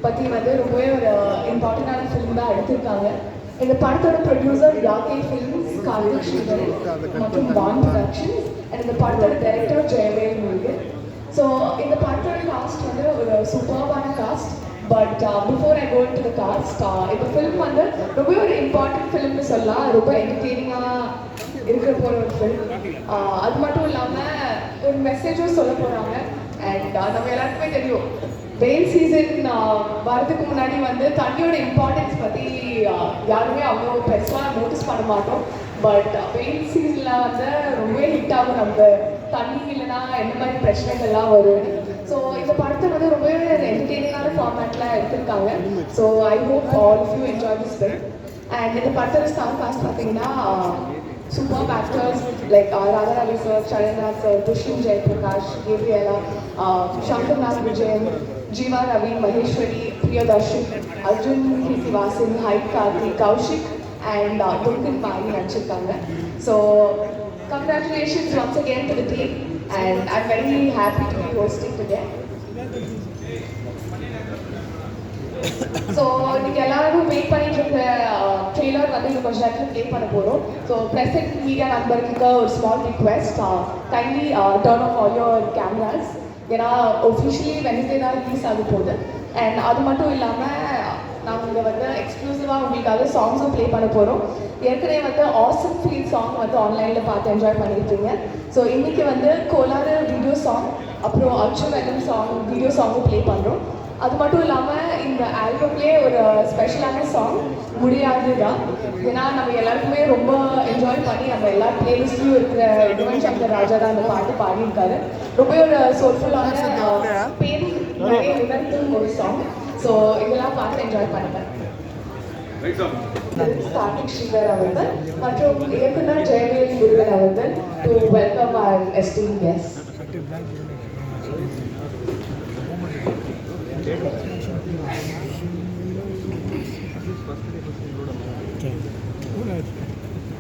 பற்றி வந்து ரொம்பவே ஒரு இம்பார்ட்டண்டான ஃபிலிம் தான் எடுத்திருக்காங்க. இந்த படத்தோட ப்ரொடியூசர் யாகே ஃபிலிம்ஸ், கார்த்திக் ஸ்ரீதரன் மற்றும் வான் ப்ரொடக்ஷன்ஸ். அண்ட் இந்த படத்தோட டைரக்டர் ஜெயவேல் முருகன். ஸோ இந்த படத்தோட காஸ்ட் வந்து ஒரு சூப்பர்பான cast. But before I go to the cast, இந்த ஃபிலிம் வந்து ரொம்பவே ஒரு இம்பார்ட்டன்ட் ஃபிலிம்னு சொல்லலாம். ரொம்ப என்டர்டெய்னிங்காக இருக்கிற போகிற ஒரு ஃபிலிம். அது மட்டும் இல்லாமல் ஒரு மெசேஜும் சொல்ல போகிறாங்க. அண்ட் நம்ம எல்லாருக்குமே தெரியும், வெயில் சீசன் வரதுக்கு முன்னாடி வந்து தண்ணியோட இம்பார்ட்டன்ஸ் பற்றி யாருமே அவ்வளோ பெருசாக நோட்டீஸ் பண்ண மாட்டோம். பட் வெயில் சீசனில் வந்து ரொம்பவே ஹிட் ஆகும். நம்ம தண்ணி இல்லைன்னா என்ன மாதிரி பிரச்சனைகள்லாம் வரும். ஸோ இந்த படத்தை வந்து ரொம்பவே என்டர்டெய்னிங்கான ஃபார்மேட்டில் எடுத்திருக்காங்க. So I hope all of you enjoy this film. And இந்த படத்தோட ஸ்டார் காஸ்ட் பார்த்தீங்கன்னா superb actors like Radha Ravi sir, Charannath sir, Dushyan Jayaprakash, Gabriela, Shankar Nag Vijayan, Jeeva Ravi, Maheshwari, Priyadarshik, Arjun Kirtivasan, Hyde Karthik, Kaushik and Duncan Mari நடிச்சிருக்காங்க. So congratulations once again to the team and I'm very happy to be hosting today. So இன்னைக்கு எல்லாரும் wait பண்ணிட்டு இருக்க trailer வந்து இன்னும் கொஞ்சம் நேரத்தில் play பண்ண போகிறோம். ஸோ ப்ரெசென்ட் மீடியா நம்பருக்கு ஒரு small request, kindly turn of all your cameras. ஏன்னா ஒஃபிஷியலி வெனஸ்டே தான் ரிலீஸ் ஆக போகுது. அண்ட் அது மட்டும் இல்லாமல் நாங்கள் இங்கே வந்து எக்ஸ்க்ளூசிவாக உங்களுக்காக சாங்ஸும் ப்ளே பண்ண போகிறோம். ஏற்கனவே வந்து ஆசம் ஃபீல் சாங் வந்து ஆன்லைனில் பார்த்து என்ஜாய் பண்ணியிருப்பீங்க. ஸோ இன்றைக்கி வந்து கோலாறு வீடியோ சாங், அப்புறம் அச்சு வெல்லம் சாங் வீடியோ சாங்கும் ப்ளே பண்ணுறோம். அது மட்டும் இல்லாமல் இந்த ஆல்பம்லேயே ஒரு ஸ்பெஷலான சாங் முடியாது தான். ஏன்னா நம்ம எல்லாருக்குமே ரொம்ப என்ஜாய் பண்ணி நம்ம எல்லா பிளேலிஸ்ட்லையும் இருக்கிற யுவன் சங்கர் ராஜா தான் அந்த பாட்டு பாடியிருக்காரு. ரொம்ப ஒரு சோல்ஃபுல்லான பெயின் நிறைய உணர்த்தும் ஒரு சாங். ஸோ இதெல்லாம் பார்த்து என்ஜாய் பண்ணுங்கள். கார்த்திக் ஸ்ரீதர் அவர்கள் மற்றும் இயக்குனர் ஜெயவேல் முருகன் அவர்கள் to welcome our esteem guest.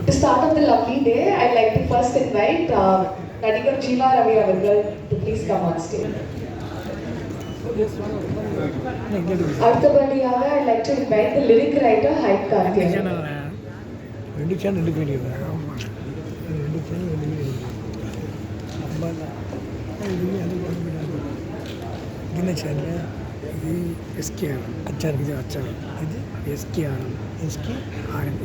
To start off the lovely day, I'd like to first invite Nadigar Jeeva Ravi avargal to please come on stage. அடுத்தபடியாக I'd like to invite the lyric writer Hyde Karthik. ரெண்டு channel எடுக்க வேண்டியது. ரெண்டு channel என்ன channel? இது SKR அச்சார், இது அச்சார், இது SKR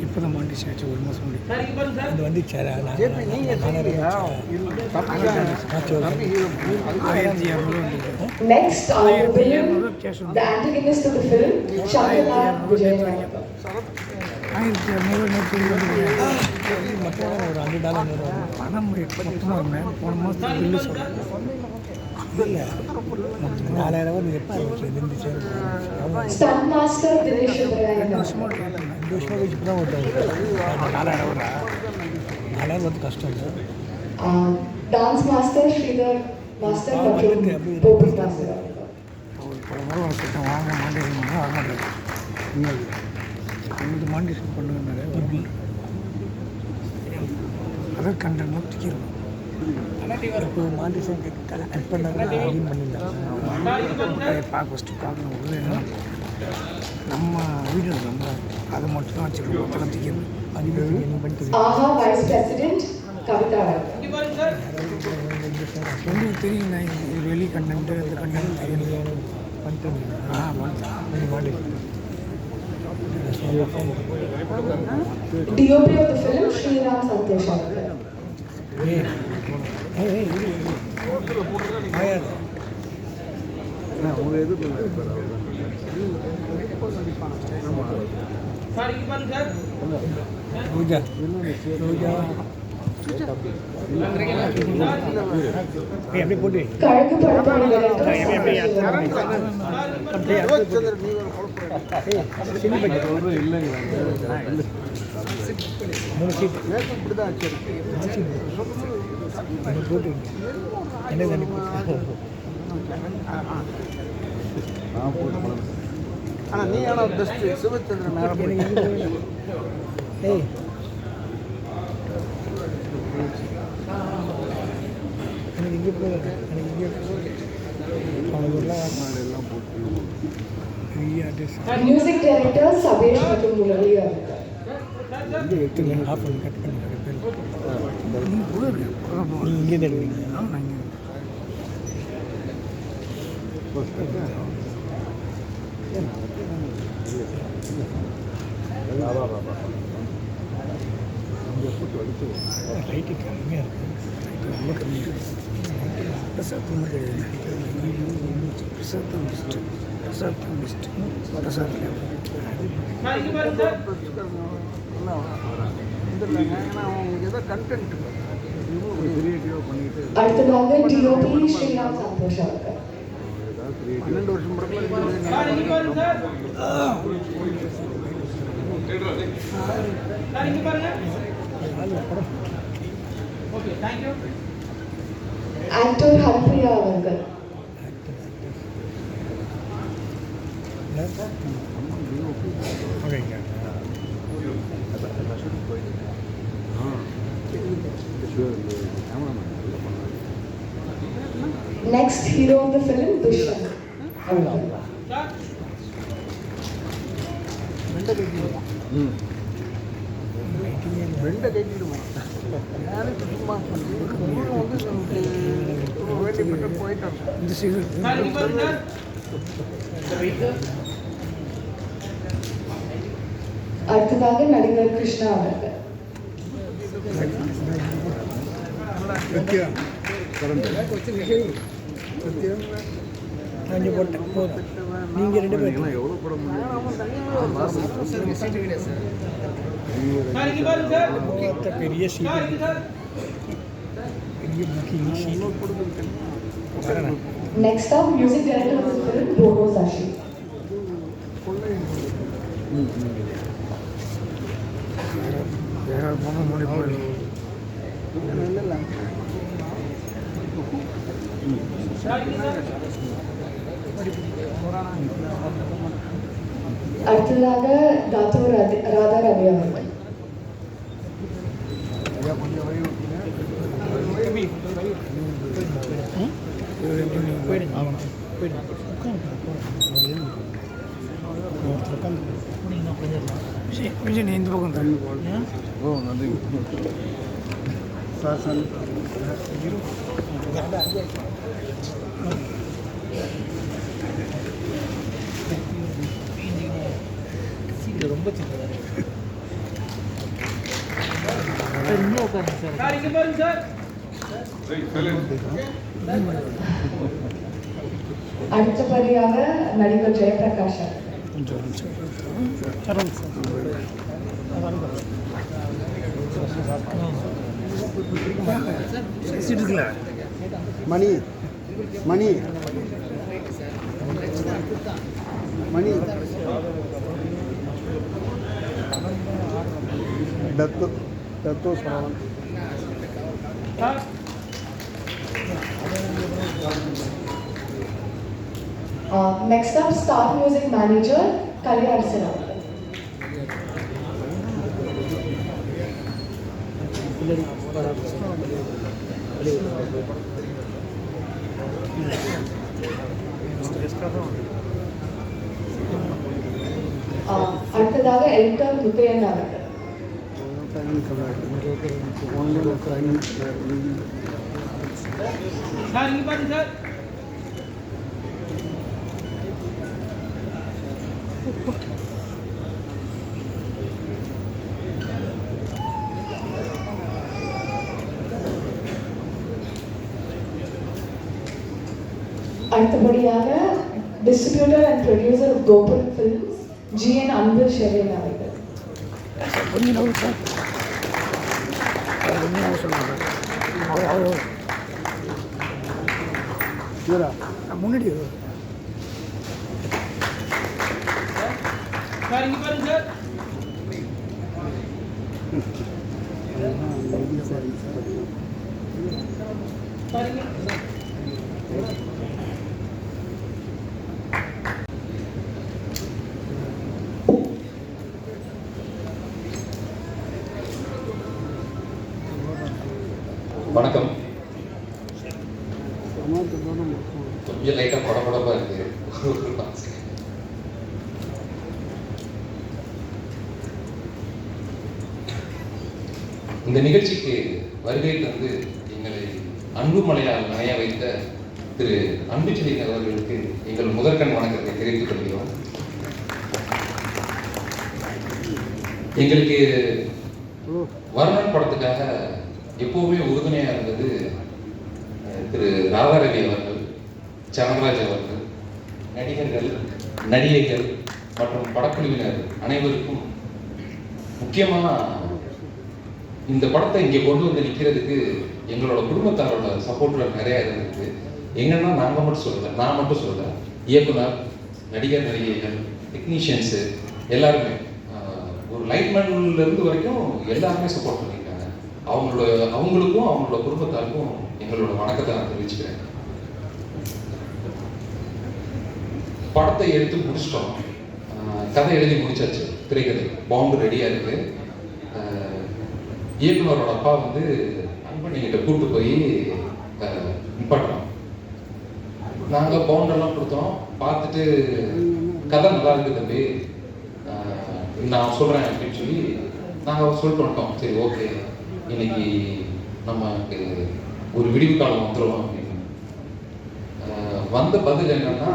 இப்போ தான் மாண்டிச்சு ஆச்சு, ஒரு மாதம் முன்னாடி இது வந்து Next the antagonist of the film, Shankar Nag Vijayan. ஒரு $100 பணம் மொத்தமாக போன மாதத்துக்கு பில்லு சொல்கிறேன். இல்லை 4000 எப்போ இருந்துச்சு? 2 வருஷமாக கேட்டேன். 2 வருஷமாக வச்சு தான் ஓட்டாங்க. 4000 வந்து கஷ்டம் இல்லை. டான்ஸ் மாஸ்டர் ஸ்ரீதர் மாஸ்டர் மற்றும் போபி மாஸ்டர் ஒரு பல முறை வச்சுட்டேன். வாங்க மாண்டேஷன் பண்ணால் வர மாட்டேன். இன்னொரு உங்களுக்கு மாண்டேஷன் பண்ணுங்க. அதை கண்டென்ட்லாம் திக்கிறோம். இப்போ மாண்டேஷன் கட் பண்ணாங்க அப்படின்னு பண்ணியிருந்தாங்க. ஃபஸ்ட்டு பார்க்கணும் உள்ள என்ன நம்ம வீடியோ நம்ம அதை மட்டும் தான் வச்சுருக்கோம். மொத்தம் திக்கிறது அது என்ன பண்ணிட்டு வைஸ் பிரசிடென்ட் கவிதா உங்களுக்கு தெரியும். நான் இது வெளி கண்டென்ட்டு இந்த கண்டென்ட் தெரியல பண்ணிட்டு DOP of the film Sriram Santosh. எப்படி போட்டு கழகு படத்தோட ஆனால் நீ ஆனால் பெஸ்ட்டு சிவச்சந்திரன் நேரம் ஏய் எனக்கு இங்கே போய் எனக்கு இங்கே மாடெல்லாம் போட்டு பெரிய ஆர்டிஸ்ட் மியூசிக் டைரக்டர் சபேஷ் மற்றும் முரளி அவர்கள். வந்து எட்டு ஆஃப் பண்ணி கட் பண்ணி நீ போயிடுங்க நீ இங்கே தான் எடுக்கிறீங்க நான் இங்கே லைட்டு கம்மியாக இருக்குது ரொம்ப கம்மியாக இருக்குது பிரசாத் ரொம்ப கிடையாது பிரசாத் தான் பெஸ்ட்டு பிரசாத் தான் பெஸ்ட்டு பிரசாத் ஏன்னா அவங்களுக்கு ஏதோ கண்டென்ட் கிரியேட்டிவாக பண்ணிட்டு அடுத்ததாக டிஓபி ஸ்ரீராம் சந்தோஷ் அவர்கள். ஏதாவது 12 வருஷம் படத்தில் ஆக்டர் ஹரிப்ரியா அவர்கள். ஓகேங்க Next hero of the film, Dushyant. வெண்டை கட்டிடுவோம் யாருக்கு சும்மா வந்து வேண்டிப்பட்டு போயிட்டோம். இந்த சைடு அடுத்ததாக நடிகர் கிருஷ்ணா அவர்கள். அஞ்சு போட்டேன் போதும் நீங்கள் 2 பேரும் எவ்வளோ படம் பெரிய சீட் பெரிய booking seat Next up, music director of the film, Bobo Sashi. வேற போன மொழி போயிடும் அடுத்ததாக தாத்தோ ராதா ரவி அவர்கள். கொஞ்சம் இந்த பக்கம் தள்ளி ஓ நன்றி சாசன் ரொம்ப சின்னதாக அடுத்தபடியாக நடிகர் ஜெயபிரகாஷ் அவர்கள். மணி மணி மணி தத்து Saravanan Next up, Star Music Manager, Kalya Arsena. அடுத்ததாக எடிட்டர் முத்தையன் அவர்கள். அடுத்தபடியாக distributor and producer of Gokul films GN Anbil Shereen அவர்கள். கொஞ்சம் சார் சொல்லுங்கள் முன்னாடி வணக்கம். கொஞ்சம் லைட்டாக படம் இந்த நிகழ்ச்சிக்கு வருகை தந்து எங்களை அன்பு மலையால் நனைய வைத்த திரு அன்புச்செழியன் அவர்களுக்கு எங்கள் முதற்கண் வணக்கத்தை தெரிவித்துக் கொள்கிறோம். எங்களுக்கு வர்ணன் படத்துக்காக எப்பவுமே உறுதுணையாக இருந்தது திரு ராதாரவி அவர்கள், சரணராஜ் அவர்கள், நடிகர்கள், நடிகைகள் மற்றும் படக்குழுவினர் அனைவருக்கும் முக்கியமாக இந்த படத்தை இங்கே கொண்டு வந்து நிற்கிறதுக்கு எங்களோட குடும்பத்தாரோட சப்போர்ட்ல நிறைய இருந்தது. எங்கன்னா நாங்கள் மட்டும் சொல்லலை, நான் மட்டும் சொல்லலை, இயக்குனர், நடிகர், நடிகைகள், டெக்னீஷியன்ஸு எல்லாருமே ஒரு லைட்மேன்ல இருந்து வரைக்கும் எல்லாருமே சப்போர்ட் பண்ணியிருக்காங்க. அவங்களுக்கும் அவங்களோட குடும்பத்தாருக்கும் எங்களோட வணக்கத்தை நான் தெரிவிச்சுக்கிறேன். படத்தை எடுத்து முடிச்சிட்டோம், கதை எழுதி முடிச்சாச்சு, திரைக்கதை பவுண்டு ரெடியாக இருக்கு. இயக்குனரோட அப்பா வந்து அன்பணிகிட்ட கூப்பிட்டு போய் நிப்பாட்டோம். நாங்கள் பவுண்டெல்லாம் கொடுத்தோம், பார்த்துட்டு கதை நல்லா இருக்குது தம்பி, நான் சொல்கிறேன் அப்படின்னு சொல்லி நாங்கள் சொல்லிட்டு வந்துட்டோம். சரி ஓகே, இன்னைக்கு நமக்கு ஒரு விடிவு காலம் வந்துடும் அப்படின்னு. வந்த பதில் என்னன்னா,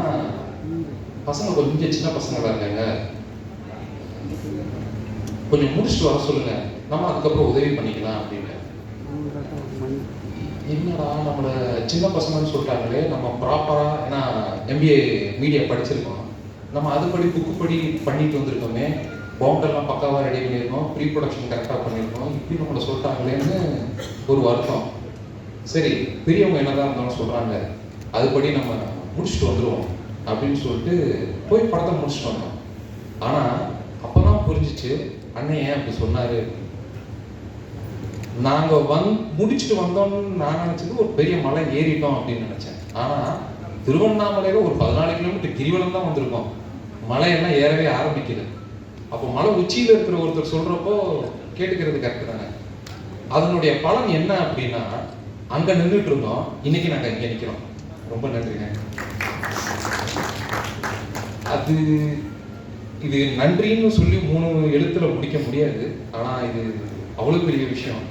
பசங்க கொஞ்சம் சின்ன பசங்களாக இருக்காங்க, கொஞ்சம் முடிச்சுட்டு வர சொல்லுங்க, நம்ம அதுக்கப்புறம் உதவி பண்ணிக்கலாம் அப்படின்னு. என்னடா நம்மளை சின்ன பசங்கன்னு சொல்லிட்டாங்களே, நம்ம ப்ராப்பரா ஏன்னா MBA மீடியா படிச்சிருக்கோம், நம்ம அதுபடி புக்குப்படி பண்ணிட்டு வந்திருக்கோமே, பவுண்டெல்லாம் பக்காவாக ரெடி பண்ணியிருக்கோம், ப்ரீ ப்ரொடக்ஷன் கரெக்டாக பண்ணியிருக்கோம், இப்படி நம்மளை சொல்லிட்டாங்களேன்னு ஒரு வருத்தம். சரி, பெரியவங்க என்னதான் இருந்தாலும் சொல்கிறாங்க, அதுபடி நம்ம முடிச்சுட்டு வந்துடுவோம் அப்படின்னு சொல்லிட்டு போய் படத்தை முடிச்சுட்டு வந்தோம். ஆனால் அப்போ தான் புரிஞ்சிச்சு அண்ணன் ஏன் அப்படி சொன்னார். நாங்கள் முடிச்சுட்டு வந்தோம்னு நான் நினச்சது ஒரு பெரிய மலை ஏறிட்டோம் அப்படின்னு நினச்சேன். ஆனால் திருவண்ணாமலையில் ஒரு 14 கிலோமீட்டர் கிரிவலம் தான் வந்திருக்கோம், மலையெல்லாம் ஏறவே ஆரம்பிக்குது. அப்போ மலை உச்சியில் இருக்கிற ஒருத்தர் சொல்கிறப்போ கேட்டுக்கிறது கரெக்டு தானே. அதனுடைய பலன் என்ன அப்படின்னா, அங்கே நின்றுட்டு இருந்தோம், இன்னைக்கு நாங்கள் இங்கே நிற்கிறோம். ரொம்ப நன்றிங்க. அது இது நன்றின்னு சொல்லி 3 எழுத்துல முடிக்க முடியாது. ஆனால் இது அவ்வளோ பெரிய விஷயம்.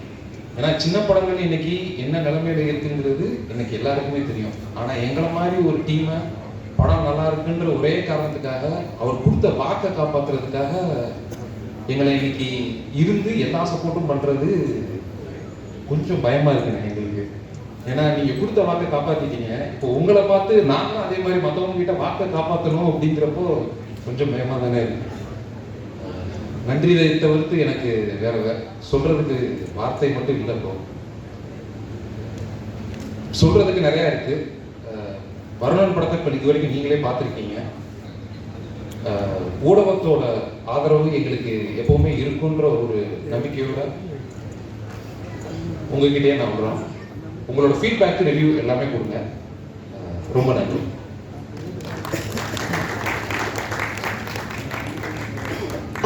ஏன்னா சின்ன படங்கள் இன்னைக்கு என்ன நிலைமையில இருக்குங்கிறது எனக்கு எல்லாருக்குமே தெரியும். ஆனால் எங்களை மாதிரி ஒரு டீமை படம் நல்லா இருக்குன்ற ஒரே காரணத்துக்காக, அவர் கொடுத்த வாக்கை காப்பாற்றுறதுக்காக எங்களை இன்னைக்கு இருந்து எல்லா சப்போர்ட்டும் பண்ணுறது கொஞ்சம் பயமாக இருக்குண்ணே எங்களுக்கு. ஏன்னா நீங்கள் கொடுத்த வாக்கை காப்பாற்றிட்டீங்க, இப்போ உங்களை பார்த்து நாங்களும் அதே மாதிரி மற்றவங்க கிட்ட வாக்கை காப்பாற்றணும் அப்படிங்கிறப்போ கொஞ்சம் பயமாக தானே இருக்கு. நன்றி தவிர்த்து எனக்கு வேற சொல்றதுக்கு வார்த்தை மட்டும் இல்லை. இப்போ சொல்றதுக்கு நிறைய இருக்கு. வருணன் படத்தை இப்போ இது வரைக்கும் நீங்களே பார்த்துருக்கீங்க. ஊடகத்தோட ஆதரவு எங்களுக்கு எப்பவுமே இருக்குன்ற ஒரு நம்பிக்கையோட உங்ககிட்டயே நான் விடுறோம். உங்களோட ஃபீட்பேக், ரிவ்யூ எல்லாமே கொடுங்க. ரொம்ப நன்றி.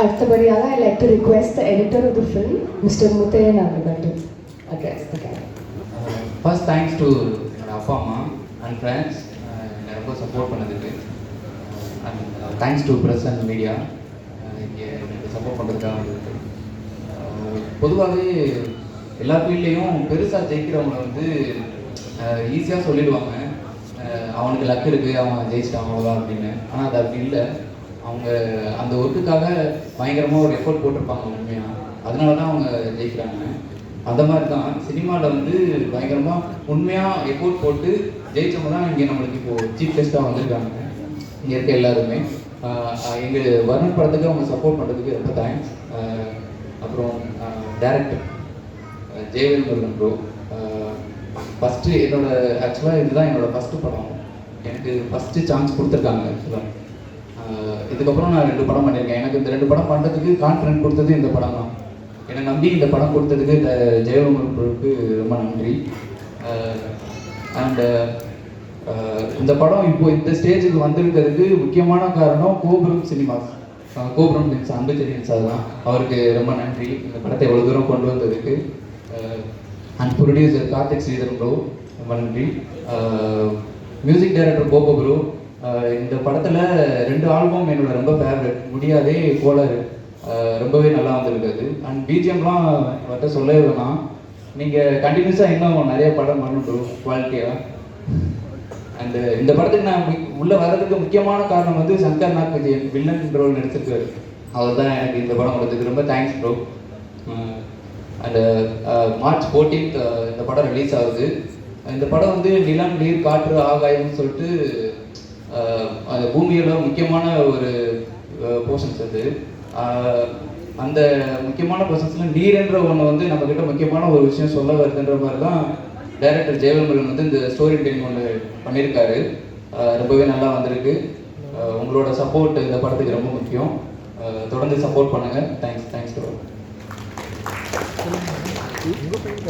அடுத்தபடியாக I'd like to request the editor of the film, Mr. Muthayan Nagaban, to address the camera. First, thanks to my அப்பா அம்மா and friends, என்னை ரொம்ப சப்போர்ட் பண்ணதுக்கு. And thanks to press and media, இங்கே எனக்கு சப்போர்ட் பண்ணுறதுக்காக வந்ததுக்கு. பொதுவாகவே எல்லா ஃபீல்ட்லேயும் பெருசாக ஜெயிக்கிறவங்க வந்து ஈஸியாக சொல்லிடுவாங்க, அவனுக்கு லக் இருக்குது, அவன் ஜெயிச்சிட்டான் அவ்வளோதான் அப்படின்னு. ஆனால் அது அப்படி இல்லை. அவங்க அந்த ஒர்க்குக்காக பயங்கரமாக ஒரு எஃபோர்ட் போட்டிருப்பாங்க உண்மையாக, அதனால தான் அவங்க ஜெயிக்கிறாங்க. அந்த மாதிரி தான் சினிமாவில் வந்து பயங்கரமாக உண்மையாக எஃபோர்ட் போட்டு ஜெயிச்சவங்க தான் இங்கே நம்மளுக்கு இப்போது சீஃப் கெஸ்ட்டாக வந்திருக்காங்க. இங்கே இருக்க எல்லாருமே எங்கள் வருணன் படத்துக்கு அவங்க சப்போர்ட் பண்ணுறதுக்கு ரொம்ப தேங்க்ஸ். அப்புறம் director Jayavel Murugan bro, first ஆக்சுவலாக இதுதான் என்னோடய ஃபஸ்ட்டு படம். எனக்கு ஃபஸ்ட்டு சான்ஸ் கொடுத்துருக்காங்க. ஆக்சுவலாக இதுக்கப்புறம் நான் 2 படம் பண்ணியிருக்கேன். எனக்கு இந்த 2 படம் பண்ணுறதுக்கு கான்ஃபிடென்ட் கொடுத்தது இந்த படம் தான். என்னை நம்பி இந்த படம் கொடுத்ததுக்கு ஜெயவேலுக்கு ரொம்ப நன்றி. அண்டு இந்த படம் இப்போ இந்த ஸ்டேஜுக்கு வந்திருக்கிறதுக்கு முக்கியமான காரணம் கோபுரம் சினிமாஸ், கோபுரம் மீன்ஸ் அன்புச்செழியன் சார் தான். அவருக்கு ரொம்ப நன்றி இந்த படத்தை எவ்வளோ தூரம் கொண்டு வந்ததுக்கு. And producer Karthik Sridharan bro ரொம்ப நன்றி. மியூசிக் டைரக்டர் கோபு ப்ரோ, இந்த படத்தில் 2 ஆல்பம் என்னோட ரொம்ப ஃபேவரட். முடியாதே கோளாறு ரொம்பவே நல்லா வந்திருக்குது. அண்ட் பிஜிஎம்லாம் அவர்கிட்ட சொல்லவே வேணாம். நீங்கள் கண்டினியூஸாக இன்னும் நிறைய படம் பண்ணணும் குவாலிட்டியாக. அண்டு இந்த படத்துக்கு நான் உள்ளே வர்றதுக்கு முக்கியமான காரணம் வந்து சங்கர் நாக் விஜயன் வில்லன் ரோல் நடிச்சிருக்காரு. அவர் தான் எனக்கு இந்த படம் கொடுத்ததுக்கு ரொம்ப thanks bro. And March 14th இந்த படம் ரிலீஸ் ஆகுது. இந்த படம் வந்து நிலம், நீர், காற்று, ஆகாயம்னு சொல்லிட்டு அந்த பூமியோட முக்கியமான ஒரு போர்ஷன்ஸ் அது. அந்த முக்கியமான போர்ஷன்ஸில் நீர்ன்ற ஒன்று வந்து நம்மக்கிட்ட முக்கியமான ஒரு விஷயம் சொல்ல வருதுன்ற மாதிரி தான் டைரக்டர் ஜெயவேல் வந்து இந்த ஸ்டோரி டெல்லிங் ஒன்று பண்ணியிருக்காரு. ரொம்பவே நல்லா வந்திருக்கு. உங்களோட சப்போர்ட் இந்த படத்துக்கு ரொம்ப முக்கியம். தொடர்ந்து சப்போர்ட் பண்ணுங்கள். Thanks bro.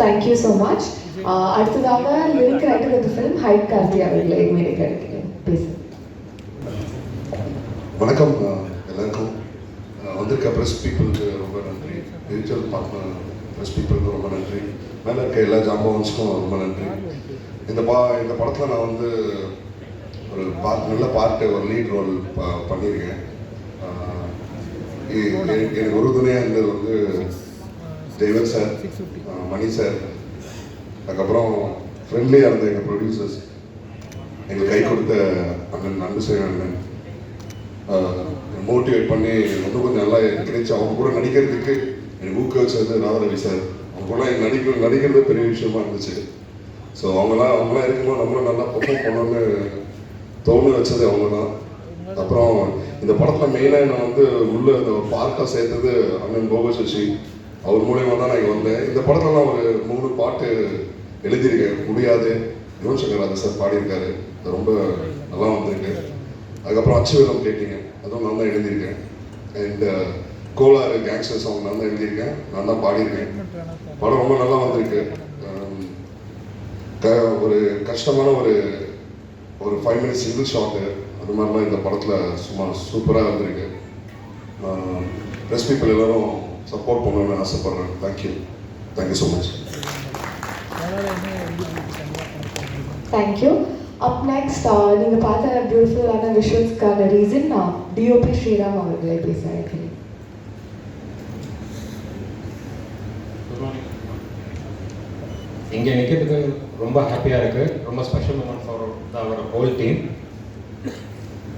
Thank you so much. அடுத்ததாக lyric writer of the film ஹைட் கார்த்தி அவர்களை மேடை கிடைக்கிறேன் பேசு. வணக்கம் எல்லாருக்கும். வந்திருக்க ப்ரெஸ் பீப்புளுக்கு ரொம்ப நன்றி. டிஜிட்டல் பார்ட்னர் ப்ரெஸ் பீப்புளுக்கு ரொம்ப நன்றி. மேலே இருக்க எல்லா ஜாம்பவன்ஸ்க்கும் ரொம்ப நன்றி. இந்த படத்தில் நான் வந்து ஒரு நல்ல பார்ட்டு, ஒரு லீட் ரோல் பண்ணியிருக்கேன். எனக்கு உறுதுணையாக இருந்தது வந்து ஜெயவேல் சார், மணி சார், அதுக்கப்புறம் ஃப்ரெண்ட்லியாக இருந்த எங்கள் ப்ரொடியூசர்ஸ், எங்கள் கை கொடுத்த அண்ணன் அன்புசேகர் அண்ணன், மோட்டிவேட் பண்ணி வந்து கொஞ்சம் நல்லா கிடைச்சி அவங்க கூட நடிக்கிறதுக்கு எனக்கு ஊக்குவிச்சது ராதாரவி சார். அவங்க கூட நடிக்கிறது பெரிய விஷயமா இருந்துச்சு. ஸோ அவங்களாம் இருக்கும்போது நம்மளும் நல்லா பெர்ஃபார்ம் பண்ணணும்னு தோணு வச்சது அவங்க தான். அப்புறம் இந்த படத்தில் மெயினாக நான் வந்து உள்ள இந்த ஒரு பார்க்காக சேர்த்தது அண்ணன் கோபசசி. அவர் மூலயமா தான் நான் இங்கே வந்தேன். இந்த படத்தில் நான் ஒரு 3 பாட்டு எழுதியிருக்கேன். முடியாது யுவன் சங்கர் ராஜா சார் பாடியிருக்காரு. அது ரொம்ப நல்லா வந்திருக்கு. அதுக்கப்புறம் அச்சுவேலம் கேட்டீங்க, அதுவும் நான் தான் எழுதியிருக்கேன். அண்ட் கோளாறு கேங்ஸ்டர் சாங் நான் தான் எழுதியிருக்கேன், நான் தான் பாடியிருக்கேன். படம் ரொம்ப நல்லா வந்திருக்கு. ஒரு கஷ்டமான ஒரு 5 minutes சிங்கிள் ஷாட்டு அது மாதிரிலாம் இந்த படத்தில் சும்மா சூப்பராக வந்திருக்கு. ப்ரெஸ் பீப்புள் எல்லோரும் சப்போர்ட் பண்ணணும்னு ஆசைப்பட்றேன். Thank you so much. தேங்க்யூ. அப் நெக்ஸ்ட் நீங்கள் பார்த்த பியூட்டிஃபுல்லான விஷுவல்ஸ்க்கான ரீசன் டிஓபி ஸ்ரீராம் அவர்களை பேச அழைக்கிறேன். இங்கே நிற்கிறதுக்கு ரொம்ப ஹாப்பியாக இருக்குது. ரொம்ப special moment for our whole team.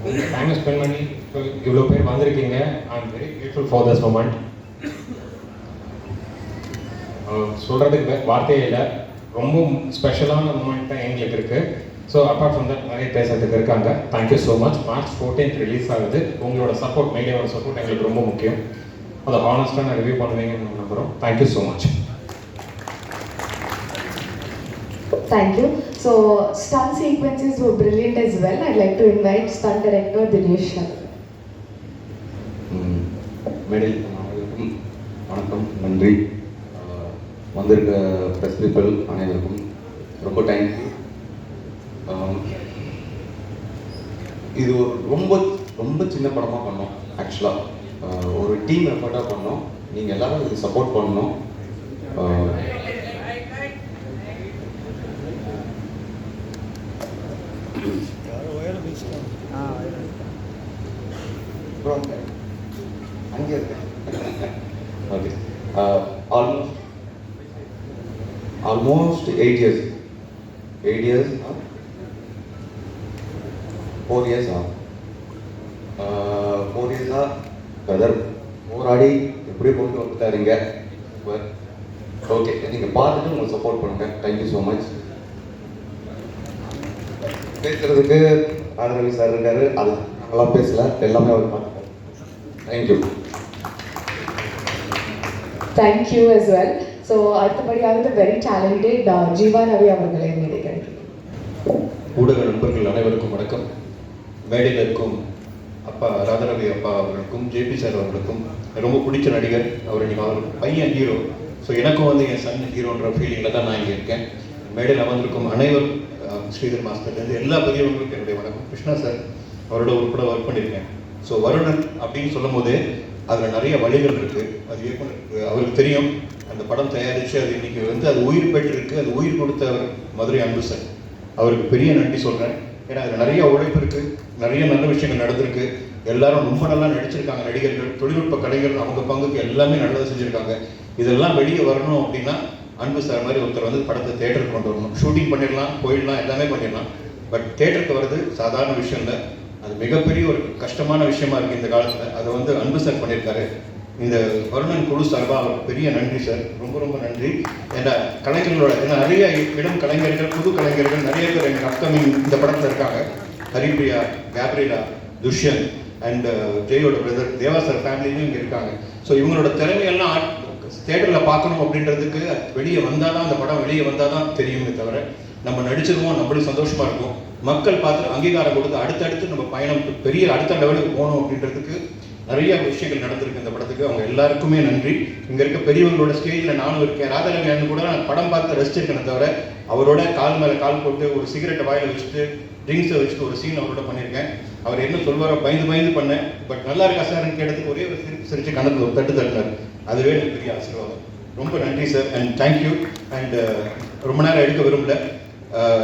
உங்கள் டைமை ஸ்பெண்ட் பண்ணி இவ்வளோ பேர் வந்திருக்கீங்க. I am very grateful for this moment. சொல்கிறதுக்கு வார்த்தையே இல்லை. ரொம்ப ஸ்பெஷலான மூமெண்ட் தான் எங்களுக்கு இருக்குது. ஸோ அப்பார்ட் ஃப்ரம் தட் நிறைய பேசுறதுக்கு இருக்காங்க. Thank you so much. March 14th release ஆகுது. உங்களோட சப்போர்ட், மீடியாவோட சப்போர்ட் எங்களுக்கு ரொம்ப முக்கியம். அதை ஹானஸ்ட்டாக நான் ரிவ்யூ பண்ணுவீங்கன்னு நம்புகிறோம். Thank you so much. Thank you. So, stunt sequences were brilliant as well. I'd like to invite stunt director Dinesh Shah. மேடையில் அனைவருக்கும் வணக்கம், நன்றி. வந்திருக்க ப்ரெஸ் பீப்புள் அனைவருக்கும் ரொம்ப தேங்க்யூ. இது ஒரு ரொம்ப சின்ன படமாக பண்ணோம். ஆக்சுவலாக ஒரு டீம் எஃபர்ட்டாக பண்ணோம். நீங்கள் எல்லாரும் இதுக்கு சப்போர்ட் பண்ணணும். அங்கே இருக்கேன். ஓகே. ஆல்மோஸ்ட் 8 years 4 years கதர் போராடி எப்படியே கொண்டு வந்துட்டாருங்க. ஓகே, நீங்கள் பார்த்துட்டு உங்களுக்கு சப்போர்ட் பண்ணுங்கள். Thank you so much. பேசுறதுக்கு ஆதரவி சார் இருக்காரு. அது நாங்களாம் பேசல, எல்லாமே அவர் பார்த்துட்டாரு. Thank you. Thank you as well. So, அடுத்தபடியாக very talented ஜீவா ரவி அவர்களை மேடை கிடைக்கிறேன். ஊடக நண்பர்கள் அனைவருக்கும் வணக்கம். மேடையில் இருக்கும் அப்பா ராதாரவி அப்பா அவர்களுக்கும் ஜேபி சார் அவர்களுக்கும் ரொம்ப பிடிச்ச நடிகர் அவர். இன்னைக்கு அவருக்கு பையன் ஹீரோ. ஸோ எனக்கும் வந்து என் சன் ஹீரோன்ற ஃபீலிங்கில் தான் நான் இங்கே இருக்கேன். மேடையில் அமர்ந்திருக்கும் அனைவரும் ஸ்ரீதர் மாஸ்டர்லேருந்து எல்லா பெரியவங்களுக்கும் என்னுடைய வணக்கம். கிருஷ்ணா சார் அவரோட ஒரு கூட ஒர்க் பண்ணியிருக்கேன். ஸோ வருணன் அப்படின்னு சொல்லும் போதே அதில் நிறைய வழிகள் இருக்குது. அது அவருக்கு தெரியும். அந்த படம் தயாரித்து அது இன்னைக்கு வந்து அது உயிர் பெற்றிருக்கு. அது உயிர் கொடுத்த மதுரை அன்பு சார், அவருக்கு பெரிய நன்றி சொல்கிறேன். ஏன்னா அதில் நிறைய உழைப்பு இருக்குது, நிறைய நல்ல விஷயங்கள் நடந்திருக்கு. எல்லாரும் ரொம்ப நல்லா நடிச்சிருக்காங்க. நடிகர்கள், தொழில்நுட்ப கலைஞர்கள் அவங்க பங்குக்கு எல்லாமே நல்லதாக செஞ்சுருக்காங்க. இதெல்லாம் வெளியே வரணும் அப்படின்னா அன்பு சார் மாதிரி ஒருத்தர் வந்து படத்தை தேட்டருக்கு கொண்டு வரணும். ஷூட்டிங் பண்ணிடலாம், போயிடலாம், எல்லாமே பண்ணிடலாம். பட் தேட்டருக்கு வர்றது சாதாரண விஷயம் இல்லை. அது மிகப்பெரிய ஒரு கஷ்டமான விஷயமா இருக்குது இந்த காலத்தில். அதை வந்து அன்பு சார் பண்ணியிருக்காரு. இந்த வருணன் குழு சார்பாக அவருக்கு பெரிய நன்றி சார், ரொம்ப ரொம்ப நன்றி. ஏன்னா கலைஞர்களோட ஏன்னா நிறைய இளம் கலைஞர்கள், புது கலைஞர்கள் நிறைய பேர் எங்கள் அப்கமிங் இந்த படத்தில் இருக்காங்க. ஹரிப்ரியா, கேப்ரிலா, துஷ்யந்த் அண்ட் ஜெயோட பிரதர் தேவா சார் ஃபேமிலியும் இங்கே இருக்காங்க. ஸோ இவங்களோட திறமையெல்லாம் தேட்டரில் பார்க்கணும் அப்படின்றதுக்கு வெளியே வந்தால் தான், அந்த படம் வெளியே வந்தால் தான் தெரியுமே தவிர நம்ம நடிச்சிருவோம், நம்மளுக்கு சந்தோஷமாக இருக்கும். மக்கள் பார்த்து அங்கீகாரம் கொடுத்து அடுத்தடுத்து நம்ம பயணம் பெரிய அடுத்த லெவலுக்கு போகணும் அப்படின்றதுக்கு நிறைய விஷயங்கள் நடந்திருக்கு இந்த படத்துக்கு. அவங்க எல்லாருக்குமே நன்றி. இங்கே இருக்க பெரியவங்களோட ஸ்டேஜில் நானும் இருக்கேன். ராதாரவி கூட நான் படம் பார்த்து ரசிச்சிருக்கேன் தவிர அவரோட கால் மேலே கால் போட்டு ஒரு சிகரெட்டை வாயில் வச்சுட்டு ட்ரிங்க்ஸை வச்சுட்டு ஒரு சீன் அவரோட பண்ணியிருக்கேன். அவர் என்ன சொல்வாரோ பயந்து பண்ணேன். பட் நல்லா இருக்கா சார்னு கேட்டதுக்கு ஒரே ஒரு சிரிச்சு கணக்கு ஒரு தட்டு தட்டினார். அதுவே எனக்கு பெரிய ஆசீர்வாதம். ரொம்ப நன்றி சார் அண்ட் தேங்க்யூ. அண்ட் ரொம்ப நேரம் எடுக்க விரும்பல,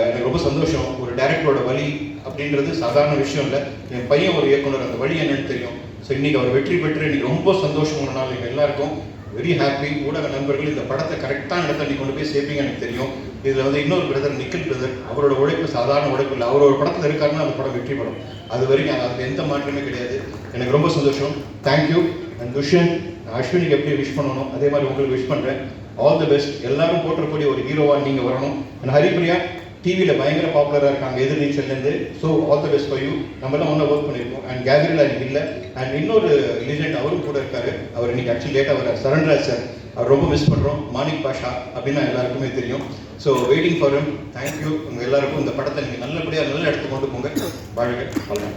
எனக்கு ரொம்ப சந்தோஷம். ஒரு டைரக்டரோட வழி அப்படின்றது சாதாரண விஷயம் இல்லை. என் பையன் ஒரு இயக்குனர், அந்த வழி என்னன்னு தெரியும். ஸோ இன்றைக்கி அவர் வெற்றி பெற்று எனக்கு ரொம்ப சந்தோஷமான நாள். எங்கள் எல்லாருக்கும் வெரி ஹாப்பி. ஊடக நண்பர்கள் இந்த படத்தை கரெக்டான இடத்துல நீ கொண்டு போய் சேர்ப்பீங்க எனக்கு தெரியும். இதில் வந்து இன்னொரு பிரதர் நிக்கில் பிரதர், அவரோட உழைப்பு சாதாரண உழைப்பு இல்லை. அவர் ஒரு படத்தில் இருக்காருன்னா அந்த படம் வெற்றி படம். அது வரைக்கும் அதுக்கு எந்த மாற்றமே கிடையாது. எனக்கு ரொம்ப சந்தோஷம். தேங்க்யூ. அண்ட் துஷ்யந்த், அஸ்வினிக்கு எப்படி விஷ் பண்ணணும் அதே மாதிரி உங்களுக்கு விஷ் பண்ணுறேன். All the best. எல்லாரும் போற்றக்கூடிய ஒரு ஹீரோவாக நீங்கள் வரணும். அண்ட் ஹரிப்ரியா டிவியில் பயங்கர பாப்புலராக இருக்காங்க எதிர்நீச்சல்லேருந்து. So all the best for you. நம்மளாம் ஒன்றா ஒர்க் பண்ணியிருக்கோம். அண்ட் கேப்ரியலா எனக்கு இல்லை. அண்ட் இன்னொரு லீஜெண்ட் அவரும் கூட இருக்காரு. அவர் இன்னைக்கு ஆக்சுவலி லேட்டாக வர சரண்ராஜ் சார், அவர் ரொம்ப மிஸ் பண்ணுறோம். மாணிக் பாஷா அப்படின்னா எல்லாருக்குமே தெரியும். So waiting for him. Thank you. உங்கள் எல்லாருக்கும் இந்த படத்தை நீங்கள் நல்லபடியாக நல்ல இடத்துக்கு கொண்டு போங்க. வாழ்க வளமுடன்.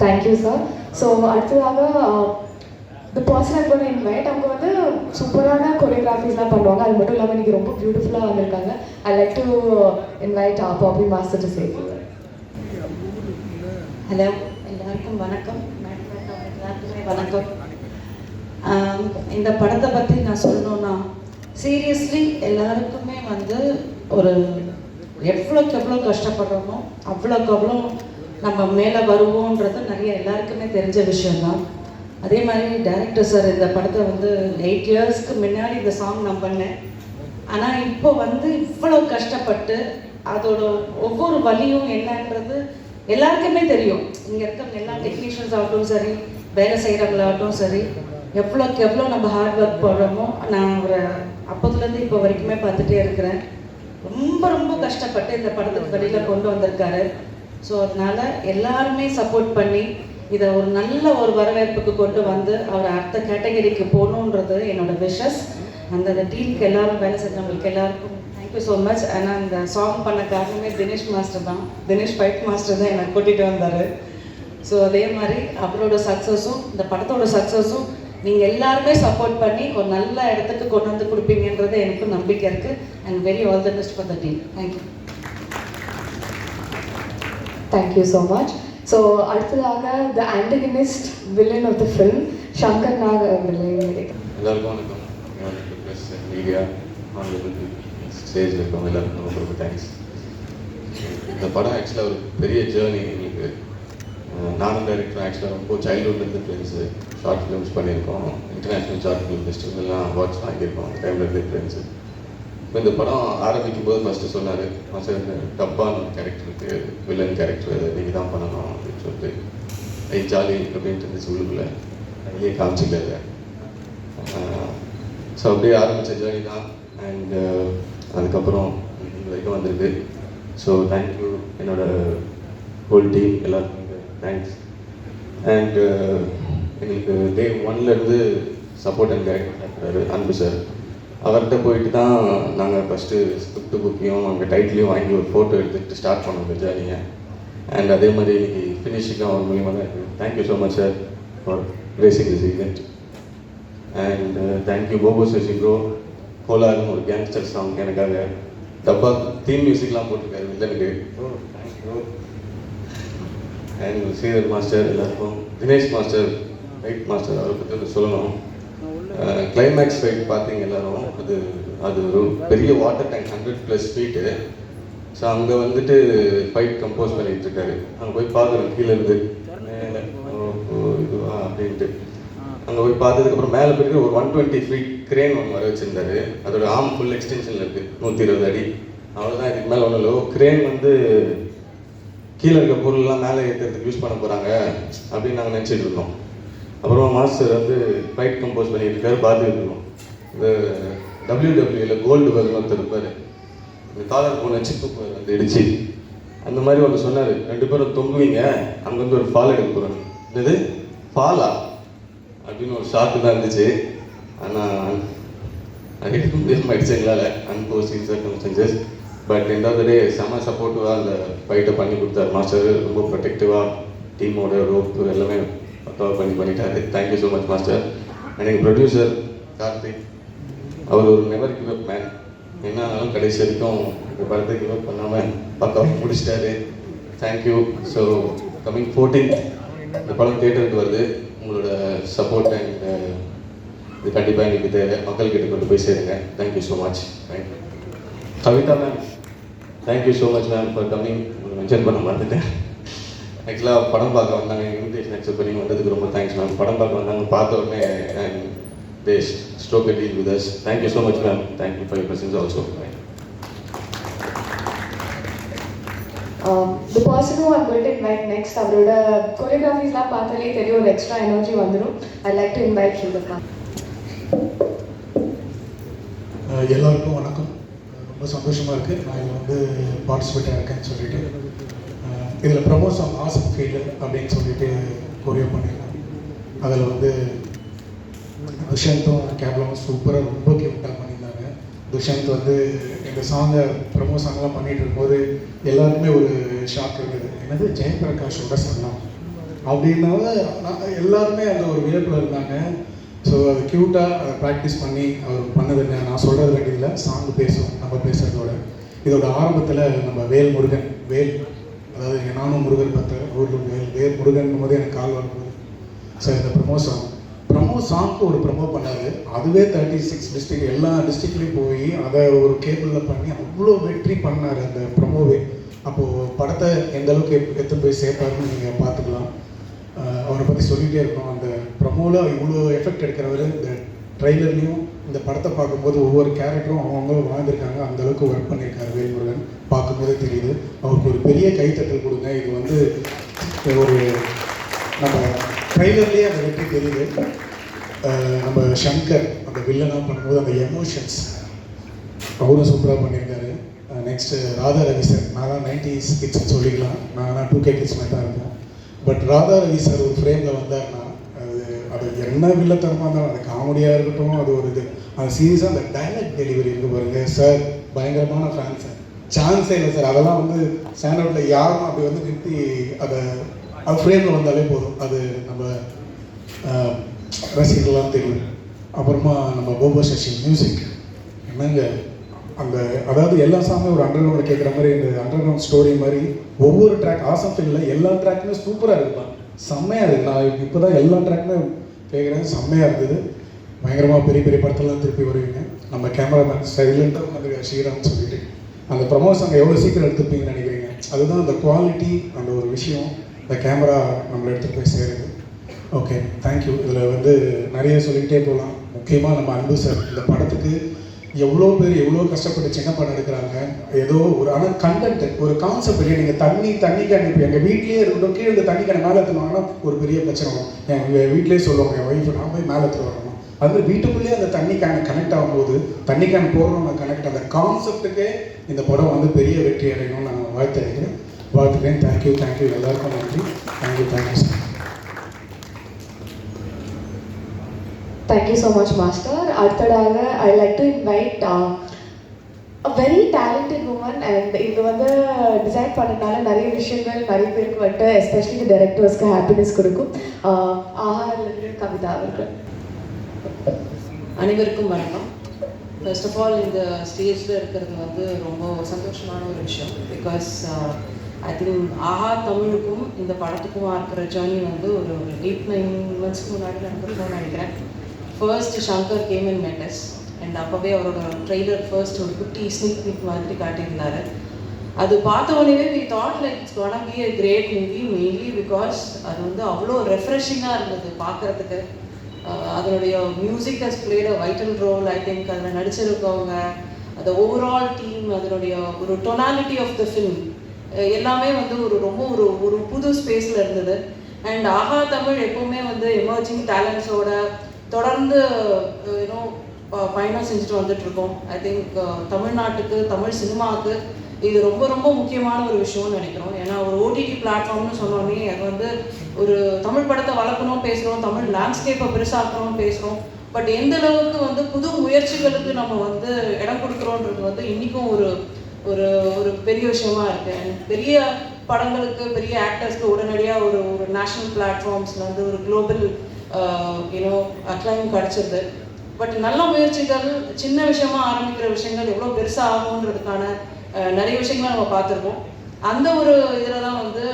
Thank you sir. ஸோ அடுத்ததாக the person I'm gonna invite, அவங்க வந்து சூப்பரான கொரியோகிராஃபிஸ்லாம் பண்ணுவாங்க. அது மட்டும் இல்லாமல் இன்றைக்கி ரொம்ப பியூட்டிஃபுல்லாக வந்திருக்காங்க. ஐ like to invite poppy master to say. Hello, எல்லாருக்கும் வணக்கம். எல்லாருக்குமே வணக்கம். இந்த படத்தை பற்றி நான் சொல்லணுன்னா, சீரியஸ்லி எல்லாருக்குமே வந்து ஒரு எவ்வளோக்கு எவ்வளோ கஷ்டப்படுறோமோ அவ்வளோக்கு அவ்வளோ நம்ம மேலே வருவோன்றது நிறைய எல்லாருக்குமே தெரிஞ்ச விஷயந்தான். அதே மாதிரி டைரக்டர் சார் இந்த படத்தை வந்து 8 இயர்ஸ்க்கு முன்னாடி இந்த சாங் நான் பண்ணேன். ஆனால் இப்போ வந்து இவ்வளோ கஷ்டப்பட்டு அதோட ஒவ்வொரு வலியும் என்னன்றது எல்லாருக்குமே தெரியும். இங்கே இருக்க எல்லா டெக்னீஷியன்ஸ் ஆகட்டும் சரி, வேலை செய்கிறவங்களாகட்டும் சரி, எவ்வளோக்கு எவ்வளோ நம்ம ஹார்ட் ஒர்க் போடுறோமோ. நான் ஒரு அப்போதுலேருந்து இப்போ வரைக்குமே பார்த்துட்டே இருக்கிறேன். ரொம்ப ரொம்ப கஷ்டப்பட்டு இந்த படத்துக்கு வெளியில் கொண்டு வந்திருக்காரு. ஸோ அதனால் எல்லாருமே சப்போர்ட் பண்ணி இதை ஒரு நல்ல ஒரு வரவேற்புக்கு கொண்டு வந்து அவர் அடுத்த கேட்டகரிக்கு போகணுன்றது என்னோட விஷஸ். அந்த டீமுக்கு எல்லாரும் வேலை செஞ்சவங்களுக்கு எல்லாருக்கும் தேங்க்யூ ஸோ மச். ஆனால் இந்த சாங் பண்ண காரணமே தினேஷ் மாஸ்டர் தான். தினேஷ் ஃபைட் மாஸ்டர் தான் என்னை கூட்டிகிட்டு வந்தார். ஸோ அதே மாதிரி அவரோட சக்ஸஸும் இந்த படத்தோட சக்ஸஸும் நீங்கள் எல்லாருமே சப்போர்ட் பண்ணி ஒரு நல்ல இடத்துக்கு கொண்டு வந்து கொடுப்பீங்கன்றது எனக்கு நம்பிக்கை இருக்குது. And very all the best for the team. Thank you. Thank you so much. So அடுத்ததாக the antagonist villain of the film Shankar Nag எல்லாருக்கும் வணக்கம். ப்ளஸ் மீடியா ஸ்டேஜில் இருக்கவங்க எல்லாருக்கும் ரொம்ப ரொம்ப தேங்க்ஸ். இந்த படம் ஆக்சுவலாக ஒரு பெரிய ஜேர்னி எங்களுக்கு. நானும் டைரக்டர் ஆக்சுவலாக ரொம்ப சைல்ட்ஹுட்லேருந்து ஃப்ரெண்ட்ஸு. ஷார்ட் ஃபிலிம்ஸ் பண்ணியிருக்கோம், இன்டர்நேஷ்னல் ஷார்ட் ஃபிலிம் ஃபெஸ்டிவல்லாம் அவார்ட்ஸ் வாங்கியிருக்கோம் அந்த டைமில் இருந்தே ஃப்ரெண்ட்ஸு. இப்போ இந்த படம் ஆரம்பிக்கும் போது ஃபஸ்ட்டு சொன்னார், சார் டப்பான் கேரக்டருக்கு வில்லன் கேரக்டர் நீங்கள் தான் பண்ணணும் அப்படின்னு சொல்லிட்டு ஜாலி அப்படின்ட்டு இருந்துச்சு உள்ளுக்குள்ளே. நிறைய காமிச்சிக்கல. ஸோ அப்படியே ஆரம்பித்த ஜேர்னி தான். அண்ட் அதுக்கப்புறம் இது வரைக்கும் வந்திருக்கு. ஸோ தேங்க்யூ என்னோட ஹோல் டீம் எல்லாருக்கும் தேங்க்ஸ். அண்ட் எங்களுக்கு டே 1லேருந்து சப்போர்ட் அண்ட் கைட் பண்ணுறாரு அன்பு சார். அவர்கிட்ட போயிட்டு தான் நாங்கள் ஃபஸ்ட்டு ஸ்கிரிப்ட் புக்கையும் அங்கே டைட்டிலையும் வாங்கி ஒரு ஃபோட்டோ எடுத்துகிட்டு ஸ்டார்ட் பண்ணோம் இந்த ஜேர்னியை. அண்ட் அதே மாதிரி இன்னைக்கு ஃபினிஷிங்காக அவர் மூலியமாக தான் இருக்குது. Thank you so much sir for racing this event. And thank you Bobo Sasi bro. கோலாருன்னு ஒரு கேங்ஸ்டர் சாங் எனக்காக டப்பா தீம் மியூசிக்லாம் போட்டிருக்காரு வில்லனுக்கு. தேங்க்யூ. அண்ட் ஸ்ரீதர் மாஸ்டர் எல்லாருக்கும். தினேஷ் மாஸ்டர் ரைட் மாஸ்டர் அவரை பற்றி சொல்லணும். கிளைமேக்ஸ் ஃபைட் பார்த்தீங்க எல்லாரும். அது ஒரு பெரிய வாட்டர் டேங்க் 100+ ஃபீட்டு. ஸோ அங்கே வந்துட்டு ஃபைட் கம்போஸ் பண்ணிகிட்டு இருக்காரு. அங்கே போய் பார்க்குறோம் கீழே இருந்து மேலே இதுவா அப்படின்ட்டு. அங்கே போய் பார்த்ததுக்கப்புறம் மேலே போய்ட்டு ஒரு 120 ஃபீட் கிரேன் ஒன்று வர வச்சுருந்தாரு. அதோட ஆர்ம் ஃபுல் எக்ஸ்டென்ஷனில் இருக்குது, 120 அடி. அவ்வளோதான், இதுக்கு மேலே ஒன்றும் இல்லை. கிரேன் வந்து கீழே இருக்க பொருள்லாம் மேலே ஏற்றுறதுக்கு யூஸ் பண்ண போகிறாங்க அப்படின்னு நாங்கள் நினச்சிட்டு இருந்தோம். அப்புறமா மாஸ்டர் வந்து ஃபைட் கம்போஸ் பண்ணிட்டு இருக்காரு, பார்த்துட்டு இருந்தோம். இந்த WWEல கோல்டு பர்னு ஒருத்தர் இருப்பார், இந்த காலர் போன சிப்பு வந்து இடிச்சு அந்த மாதிரி ஒன்று சொன்னார். 2 பேரும் தொங்குவீங்க, அங்கே வந்து ஒரு ஃபால் எடுக்க போகிறோம். இது ஃபாலா அப்படின்னு ஒரு ஷாக்கு தான் இருந்துச்சு. ஆனால் அது எடுக்க முடியாமல் ஆயிடுச்சு எங்களால், unforeseen circumstances. But end of the day செம்ம சப்போர்ட்டிவாக அந்த ஃபைட்டை பண்ணி கொடுத்தாரு மாஸ்டர். ரொம்ப ப்ரொடெக்டிவாக டீமோட ரோப்பு எல்லாமே பக்காவாக பண்ணிட்டாரு. Thank you so much master. And எங்கள் ப்ரொடியூசர் கார்த்திக், அவர் ஒரு நெவர் கிவ் அப் மேன். என்ன ஆனாலும் கடைசி வரைக்கும் இந்த படத்தை கிவ் அப் பண்ணாமல் பக்காவாக முடிச்சிட்டாரு. தேங்க்யூ. ஸோ கம்மிங் 14th இந்த படம் தியேட்டருக்கு வருது. உங்களோட சப்போர்ட் அண்ட் இது கண்டிப்பாக எங்களுக்கு தேவை. மக்கள்கிட்ட கொண்டு போய் சேருங்க. Thank you so much. Thank you. Kavitha ma'am, thank you so much ma'am for coming. Mention பண்ண மாட்டேன். ஆக்சுவலாக படம் பார்க்க வந்தாங்க, இன்விடேஷன் அக்செப்ட் பண்ணி வந்ததுக்கு ரொம்ப தேங்க்ஸ் மேம். படம் பார்க்க வந்தாங்க, பார்த்த உடனே they struck a deal with us. Thank you so much ma'am. Thank you for your presence also. The person who I'm going to invite next, அவரோட choreographiesலாம் பார்த்தாலே தெரியும், ஒரு எக்ஸ்ட்ரா எனர்ஜி வந்துடும். I'd like to invite Shubham. எல்லாருக்கும் வணக்கம். ரொம்ப சந்தோஷமாக இருக்குது நான் இதில் வந்து பார்ட்டிசிபேட் ஆகிருக்கேன்னு சொல்லிட்டு. இதில் ப்ரமோஸ் ஆஃப் ஆசம் ஃபீல்டு அப்படின்னு சொல்லிட்டு கொரியோ பண்ணியிருக்கேன். அதில் வந்து துஷாந்தும் கேப்லாவும் சூப்பராக ரொம்ப கியூட்டாக பண்ணியிருந்தாங்க. துஷாந்த் வந்து எங்கள் சாங்கை ப்ரமோ சாங்லாம் பண்ணிகிட்டு இருக்கும்போது எல்லாருக்குமே ஒரு ஷாக் இருந்தது. என்னது ஜெயபிரகாஷோட சங்கம் அப்படின்னால எல்லாருமே அந்த ஒரு வியப்பில் இருந்தாங்க. ஸோ அது க்யூட்டாக அதை ப்ராக்டிஸ் பண்ணி அவர் பண்ணது நான் சொல்கிறது வேண்டியதில்லை, சாங் பேசும் நம்ம பேசுகிறதோட. இதோட ஆரம்பத்தில் நம்ம வேல் முருகன், வேல் அதாவது நானும் முருகன் பார்த்தேன், ஊரில் வேல் முருகன் போது எனக்கு கால் வரும்போது சார் இந்த ப்ரமோ சாங்க்கு ஒரு ப்ரமோ பண்ணார். அதுவே 36 டிஸ்ட்ரிக்ட் எல்லா டிஸ்ட்ரிக்ட்லேயும் போய் அதை ஒரு கேபிளில் பண்ணி அவ்வளோ வெற்றி பண்ணார் அந்த ப்ரமோவே. அப்போது படத்தை எந்த அளவுக்கு எடுத்துன்னு போய் சேர்ப்பாருன்னு நீங்கள் பார்த்துக்கலாம். அவரை பற்றி சொல்லிகிட்டே இருக்கணும். அந்த ப்ரமோவில் இவ்வளோ எஃபெக்ட் எடுக்கிறவர் இந்த ட்ரைலர்லேயும் இந்த படத்தை பார்க்கும்போது ஒவ்வொரு கேரக்டரும் அவங்களும் வாழ்ந்துருக்காங்க. அந்தளவுக்கு ஒர்க் பண்ணியிருக்காரு வேல்முருகன், பார்க்கும்போதே தெரியுது. அவருக்கு ஒரு பெரிய கைத்தட்டல் கொடுங்க. இது வந்து ஒரு நம்ம ட்ரைலர்லேயே அந்த வெற்றி தெரியுது. நம்ம சங்கர் அந்த வில்லனாக பண்ணும்போது அந்த எமோஷன்ஸ் அவரும் சூப்பராக பண்ணியிருக்காரு. நெக்ஸ்ட்டு ராதா ரவி சார், நான் தான் 90s கிட்ஸ்ன்னு சொல்லிக்கலாம், நான் தான் 2K கிட்ஸ் மாதிரி தான் இருப்பேன். பட் ராதா ரவி சார் ஒரு ஃப்ரேமில் வந்தார்னா அது என்ன வில்லத்தனமாக இருந்தாலும், அது காமெடியாக இருக்கட்டும், அது ஒரு இது அந்த சீரியஸாக அந்த டைலாக் டெலிவரி இருக்கு பாருங்கள் சார், பயங்கரமான ஃபேன் சார். சான்ஸே இல்லை சார். அதெல்லாம் வந்து ஸ்டாண்ட் அவுட்டில் யாரும் அப்படி வந்து நிறுத்தி அது ஃப்ரேமில் வந்தாலே போதும், அது நம்ம ரசிகர்கள்லாம் தெரியும். அப்புறமா நம்ம போபோ சசி மியூசிக் என்னங்க, அந்த அதாவது எல்லா சாங்குமே ஒரு அண்டர் கிரவுண்டில் கேட்குற மாதிரி, இந்த அண்டர் கிரவுண்ட் ஸ்டோரி மாதிரி ஒவ்வொரு ட்ராக் ஆசம் ஃபீல்டில் எல்லா ட்ராக்குமே சூப்பராக இருக்கலாம், செம்மையாக இருக்குது. நான் இப்போ தான் எல்லா ட்ராக்குமே கேட்குறேன், செம்மையாக இருந்தது. பயங்கரமாக பெரிய பெரிய படத்தெல்லாம் திருப்பி வருவீங்க. நம்ம கேமராமேன் சைலண்டாக வந்து ஸ்ரீராம் சொல்லிட்டு அந்த ப்ரமோஸ் அங்கே எவ்வளோ சீக்கிரம் எடுத்துப்பீங்கன்னு நினைக்கிறீங்க. அதுதான் அந்த குவாலிட்டி, அந்த ஒரு விஷயம் இந்த கேமரா நம்மளை எடுத்துகிட்டு போய் சேருது. Okay, thank you. இதில் வந்து நிறைய சொல்லிக்கிட்டே போகலாம். முக்கியமாக நம்ம அன்பு சார் இந்த படத்துக்கு எவ்வளோ பேர் எவ்வளோ கஷ்டப்பட்டு சின்ன படம் எடுக்கிறாங்க. ஏதோ ஒரு ஆனால் கண்டென்ட் ஒரு கான்செப்ட் இல்லையா, நீங்கள் தண்ணி கேன் இப்போ எங்கள் வீட்லேயே இருக்கட்டும், கீழே இந்த தண்ணி கேன் மேலே எடுத்துனாங்கன்னா ஒரு பெரிய பிரச்சனை வரும். எங்கள் வீட்லேயே சொல்லுவாங்க, என் ஒய்ஃப் நான் போய் மேலே எடுத்துட்டு வரணும். அது வீட்டுக்குள்ளேயே அந்த தண்ணி கேன் கனெக்ட் ஆகும்போது தண்ணி கேன் போடுறோம் கனெக்ட், அந்த கான்செப்ட்டுக்கே இந்த படம் வந்து பெரிய வெற்றி அடையணும்னு நான் வாழ்த்துக்கிறேன். தேங்க்யூ எல்லாருக்கும் நன்றி. Thank you sir. Thank you so much, Master. அடுத்ததாக I like to invite a very talented woman, and இது வந்து டிசைன் பண்ணனால நிறைய விஷயங்கள் நிறைய பேருக்கு வந்துட்டு எஸ்பெஷலி டைரக்டர்ஸ்க்கு ஹாப்பினஸ் கொடுக்கும். ஆஹாரிலிருந்து கவிதா அவர்கள். அனைவருக்கும் வணக்கம். ஃபர்ஸ்ட் ஆஃப் ஆல் இந்த ஸ்டேஜில் இருக்கிறது வந்து ரொம்ப சந்தோஷமான ஒரு விஷயம். பிகாஸ் ஐ திங்க் ஆஹா தமிழுக்கும் இந்த படத்துக்கும் இருக்கிற ஜேர்னி வந்து ஒரு 8-9 months முன்னாடி நடந்துருக்கோம்னு நினைக்கிறேன். ஃபர்ஸ்ட் ஷங்கர் கேம் இன் மெட்டஸ் அண்ட் அப்போவே அவரோட ட்ரெய்லர் ஃபர்ஸ்ட் ஒரு குட்டி ஸ்னீக் பீக் மாதிரி காட்டியிருந்தார். அது பார்த்த உடனே we thought like it's gonna be a great movie mainly because அது வந்து அவ்வளோ ரெஃப்ரெஷிங்காக இருந்தது பார்க்குறதுக்கு. அதனுடைய music has played a vital role. I think அதில் நடிச்சிருக்கவங்க, அந்த ஓவரால் டீம், அதனுடைய ஒரு டொனாலிட்டி ஆஃப் த ஃபிலிம் எல்லாமே வந்து ரொம்ப ஒரு புது ஸ்பேஸில் இருந்தது. அண்ட் ஆஹா தமிழ் எப்போவுமே வந்து எமர்ஜிங் டேலண்ட்ஸோட தொடர்ந்து பயணம் செஞ்சுட்டு வந்துட்டுருக்கோம். ஐ திங்க் தமிழ்நாட்டுக்கு, தமிழ் சினிமாவுக்கு இது ரொம்ப முக்கியமான ஒரு விஷயம்னு நினைக்கிறோம். ஏன்னா ஒரு ஓடிடி பிளாட்ஃபார்ம்னு சொன்னோன்னே அது வந்து ஒரு தமிழ் படத்தை வளர்க்கணும் பேசுகிறோம், தமிழ் லேண்ட்ஸ்கேப்பை பெருசாக்கணும் பேசுகிறோம். பட் எந்த அளவுக்கு வந்து புது முயற்சிகளுக்கு நம்ம வந்து இடம் கொடுக்குறோன்றது வந்து இன்றைக்கும் ஒரு ஒரு ஒரு பெரிய விஷயமா இருக்குது. அண்ட் பெரிய படங்களுக்கு, பெரிய ஆக்டர்ஸ்க்கு உடனடியாக ஒரு நேஷ்னல் பிளாட்ஃபார்ம்ஸில் வந்து ஒரு குளோபல் அக்ளைம் கிடச்சிருது. பட் நல்ல முயற்சிகள், சின்ன விஷயமா ஆரம்பிக்கிற விஷயங்கள் எவ்வளோ பெருசாக ஆகுன்றதுக்கான நிறைய விஷயங்களை நம்ம பார்த்துருக்கோம். அந்த ஒரு இதில் தான் வந்து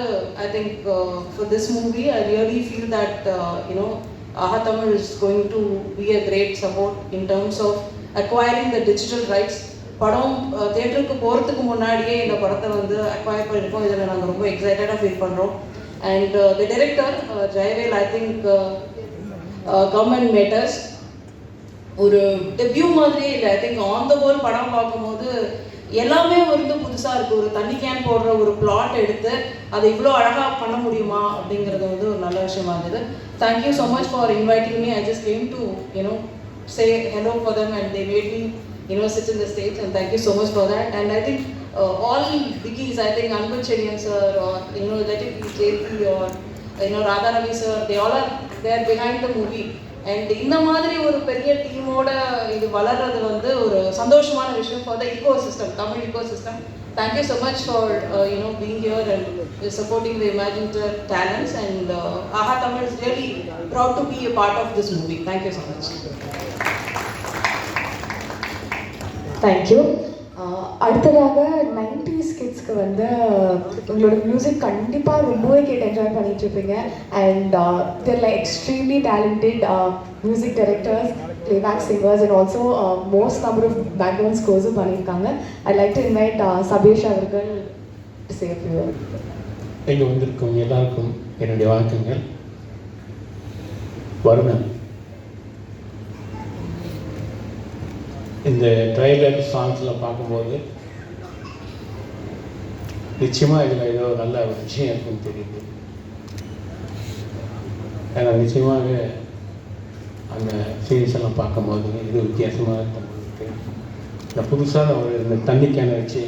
I think for this movie I really feel that Aha Tamil is going to be a great support in terms of acquiring the digital rights. படம் தியேட்டருக்கு போகிறதுக்கு முன்னாடியே இந்த படத்தை வந்து அக்வயர் பண்ணியிருக்கோம். இதில் நாங்கள் ரொம்ப எக்ஸைட்டடாக ஃபீல் பண்ணுறோம். And the director Jayavel, I think government matters ஒரு டெபியூ மாதிரியே இல்லை. I think on the whole படம் பார்க்கும்போது எல்லாமே வந்து புதுசாக இருக்குது. ஒரு தண்ணி கேன் போடுற ஒரு பிளாட் எடுத்து அதை இவ்வளோ அழகாக பண்ண முடியுமா அப்படிங்கிறது வந்து ஒரு நல்ல விஷயமா இருந்தது. Thank you so much for inviting me. I just came to say hello for them and they made me sit in the stage, and thank you so much for that. And I think all biggies, I think Anbu Cherian sir or let it be JP or Radha Ravi sir, they all are there behind the movie. And இந்த மாதிரி ஒரு பெரிய டீமோட இது வளர்றது வந்து ஒரு சந்தோஷமான விஷயம் for the ecosystem, Tamil ecosystem. Thank you so much for being here and supporting the imaginative talents, and Aha Tamil is really proud to be a part of this movie. Thank you so much. Thank you. அடுத்ததாக 90s கிட்ஸ்க்கு வந்து உங்களோட music கண்டிப்பாக ரொம்பவே கேட்டு enjoy பண்ணிட்டு இருப்பீங்க. And there like extremely talented music directors, playback singers and also most number of background ஸ்கோர்ஸும் பண்ணியிருக்காங்க. I like to invite Sabesh அவர்கள் to say a few words. இங்கே வந்திருக்கும் எல்லாருக்கும் என்னுடைய வணக்கங்கள். வருணன், இந்த ட்ரைலர் சாங்ஸில் பார்க்கும்போது நிச்சயமாக இதில் ஏதோ நல்ல ஒரு விஷயம் இருக்குன்னு தெரியுது. ஏன்னா நிச்சயமாக அந்த சீன்ஸ் எல்லாம் பார்க்கும்போது இது வித்தியாசமாக இருக்குது. இந்த புதுசாக ஒரு இந்த தண்ணி கேனை வச்சு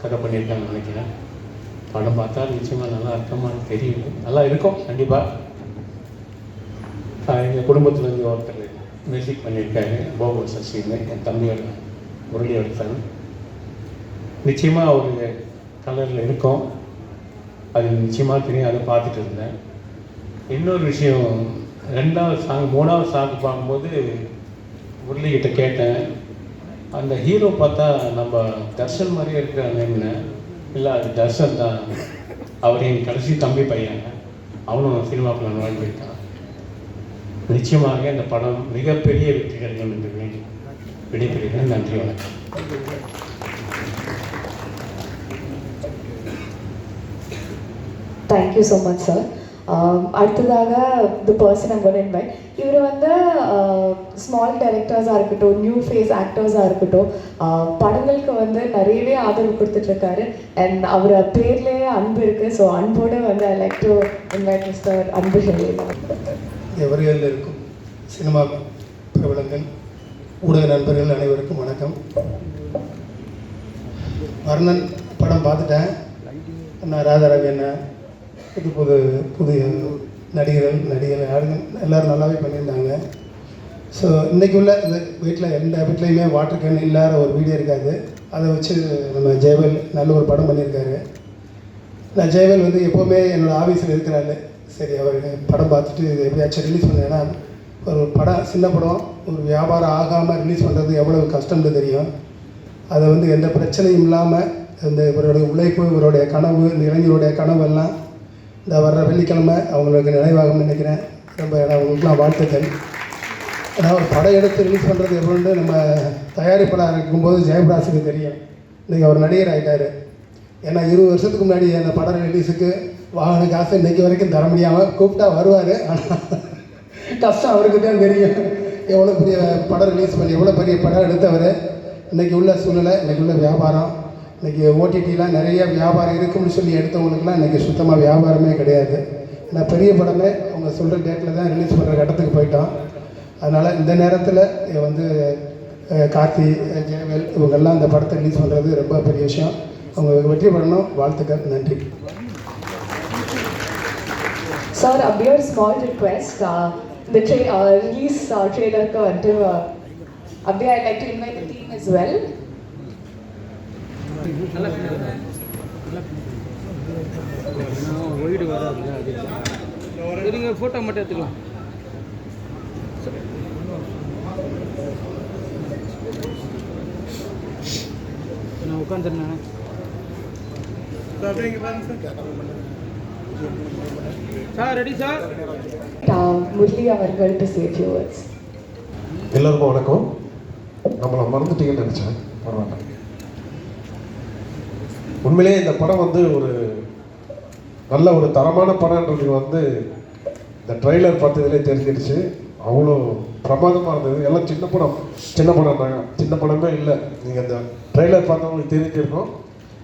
கதை பண்ணியிருக்காங்கன்னு நினைக்கிறேன். படம் பார்த்தா நிச்சயமாக நல்லா இருக்கமான்னு தெரியும். நல்லா இருக்கும் கண்டிப்பாக. எங்கள் குடும்பத்துலேருந்து ஒருத்தர் மியூசிக் பண்ணியிருக்காரு, போகோ சசின்னு, என் தம்பியோட முரளியோட சன். நிச்சயமாக ஒரு கலரில் இருக்கும், அது நிச்சயமாக தெரியும். அதை பார்த்துட்டு இருந்தேன். இன்னொரு விஷயம், 2வது சாங் 3வது சாங் பார்க்கும்போது முரளிகிட்ட கேட்டேன், அந்த ஹீரோ பார்த்தா நம்ம தர்ஷன் மாதிரியே இருக்கிறாங்கன்னு. இல்லை, அது தர்ஷன் தான். அவர் என் கடைசி தம்பி பையன், அவனும் சினிமாக்குள்ள நுழைஞ்சிருக்கான். நிச்சயமாக இந்த படம் மிகப்பெரிய வெற்றி கிடைக்கும் என்று வேண்டி விடைபெறுகிறேன். நன்றி, வணக்கம். Thank you so much sir. அடுத்ததாக the person I'm gonna invite. இவர் வந்து ஸ்மால் டைரக்டர்ஸாக இருக்கட்டும், நியூ ஃபேஸ் ஆக்டர்ஸாக இருக்கட்டும், படங்களுக்கு வந்து நிறையவே ஆதரவு கொடுத்துட்ருக்காரு. அண்ட் அவர் பேர்லேயே அன்பு இருக்குது. ஸோ அன்போடு வந்து ஐ லைக் டு இன்வைட் மிஸ்டர் அன்பு ஷெல்லி. எவர்களில் இருக்கும் சினிமா பிரபலங்கள், ஊடக நண்பர்கள் அனைவருக்கும் வணக்கம். வர்ணன் படம் பார்த்துட்டேன். நான் ராதாரவி என்ன புதிய நடிகர்கள் எல்லோரும் நல்லாவே பண்ணியிருந்தாங்க. ஸோ இன்றைக்கி உள்ள இந்த வீட்டில் எந்த வீட்லேயுமே வாட்டர் கேன் இல்லாத ஒரு வீடியோ இருக்காது. அதை வச்சு நம்ம ஜெயவேல் நல்ல ஒரு படம் பண்ணியிருக்காரு. நான் ஜெயவேல் வந்து எப்போவுமே என்னோடய ஆஃபீஸில் இருக்கிறாரு. சரி, அவர் படம் பார்த்துட்டு எப்படியாச்சும் ரிலீஸ் பண்ணேன். ஏன்னா ஒரு படம், சின்ன படம் ஒரு வியாபாரம் ஆகாமல் ரிலீஸ் பண்ணுறது எவ்வளோ கஷ்டம்னு தெரியும். அதை வந்து எந்த பிரச்சனையும் இல்லாமல் இந்த இவருடைய உழைப்பு, இவருடைய கனவு, இந்த இளைஞருடைய கனவு எல்லாம் இந்த வர்ற வெள்ளிக்கிழமை அவங்களுக்கு நினைவாகும்னு நினைக்கிறேன். ரொம்ப அவங்களுக்குலாம் வாழ்த்துக்கள். ஏன்னா ஒரு படம் எடுத்து ரிலீஸ் பண்ணுறது எப்படின்னு நம்ம தயாரிப்பாளர் இருக்கும்போது ஜெயபிரகாஷுக்கு தெரியும். இன்றைக்கி அவர் நடிகர் ஆகிட்டார். ஏன்னா 20 வருஷத்துக்கு முன்னாடி அந்த படம் ரிலீஸுக்கு வாகன காசு இன்றைக்கி வரைக்கும் தர முடியாமல் கூப்பிட்டா வருவார். ஆனால் கஷ்டம் அவருக்கு தான் தெரியும். எவ்வளோ பெரிய படம் ரிலீஸ் பண்ணி எவ்வளோ பெரிய படம் எடுத்தவர். இன்றைக்கி உள்ள சூழ்நிலை, இன்றைக்கி உள்ள வியாபாரம், இன்றைக்கி ஓடிடிலாம் நிறைய வியாபாரம் இருக்குன்னு சொல்லி எடுத்தவங்களுக்குலாம் இன்றைக்கி சுத்தமாக வியாபாரமே கிடையாது. ஏன்னா பெரிய படமே அவங்க சொல்கிற டேட்டில் தான் ரிலீஸ் பண்ணுற இடத்துக்கு போயிட்டோம். அதனால் இந்த நேரத்தில் வந்து கார்த்தி, ஜெயவேல் இவங்கெல்லாம் இந்த படத்தை ரிலீஸ் பண்ணுறது ரொம்ப பெரிய விஷயம். அவங்க வெற்றி பண்ணணும். வாழ்த்துக்கள். நன்றி. Sir, a very small request. The release trailer ko until Abhi, I'd like to invite the team as well. Photo மட்டும் எடுத்துக்கலாம். நான் உட்காந்துருந்தேன். Sir ready sir. முரளி அவர்கள் to say a few words. எல்லாருக்கும் வணக்கம். நம்மளை மறந்துட்டீங்கன்னு நினச்சேன். பரவாயில்ல. உண்மையிலேயே இந்த படம் வந்து ஒரு நல்ல ஒரு தரமான படம்ன்றது வந்து இந்த ட்ரெய்லர் பார்த்ததுலேயே தெரிஞ்சிடுச்சு. அவ்வளோ பிரமாதமாக இருந்தது. எல்லாம் சின்ன படம்னாங்க. சின்ன படமே இல்லை. நீங்கள் அந்த ட்ரெய்லர் பார்த்தவங்களுக்கு தெரிஞ்சிருக்கோம்.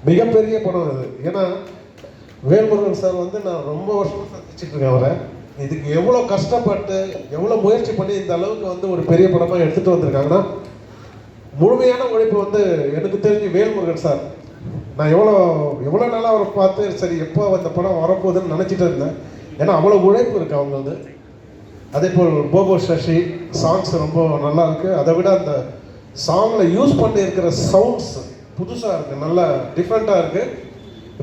மிகப்பெரிய படம் அது. ஏன்னா வேல்முருகன் சார் வந்து நான் ரொம்ப வருஷமாக சந்திச்சுட்டு இருக்கேன் அவரை. இதுக்கு எவ்வளோ கஷ்டப்பட்டு எவ்வளோ முயற்சி பண்ணி இந்த அளவுக்கு வந்து ஒரு பெரிய படமாக எடுத்துகிட்டு வந்திருக்காங்கன்னா முழுமையான உழைப்பு வந்து எனக்கு தெரிஞ்சு வேல்முருகன் சார். நான் எவ்வளோ நாளாக அவரை பார்த்து சரி எப்போ அந்த படம் வரப்போகுதுன்னு நினச்சிட்டு இருந்தேன். ஏன்னா அவ்வளோ உழைப்பு இருக்குது அவங்க வந்து. அதே போல் போபோ சசி சாங்ஸ் ரொம்ப நல்லா இருக்குது. அதை விட அந்த சாங்கில் யூஸ் பண்ணி இருக்கிற சவுண்ட்ஸ் புதுசாக இருக்குது, நல்லா டிஃப்ரெண்ட்டாக இருக்குது.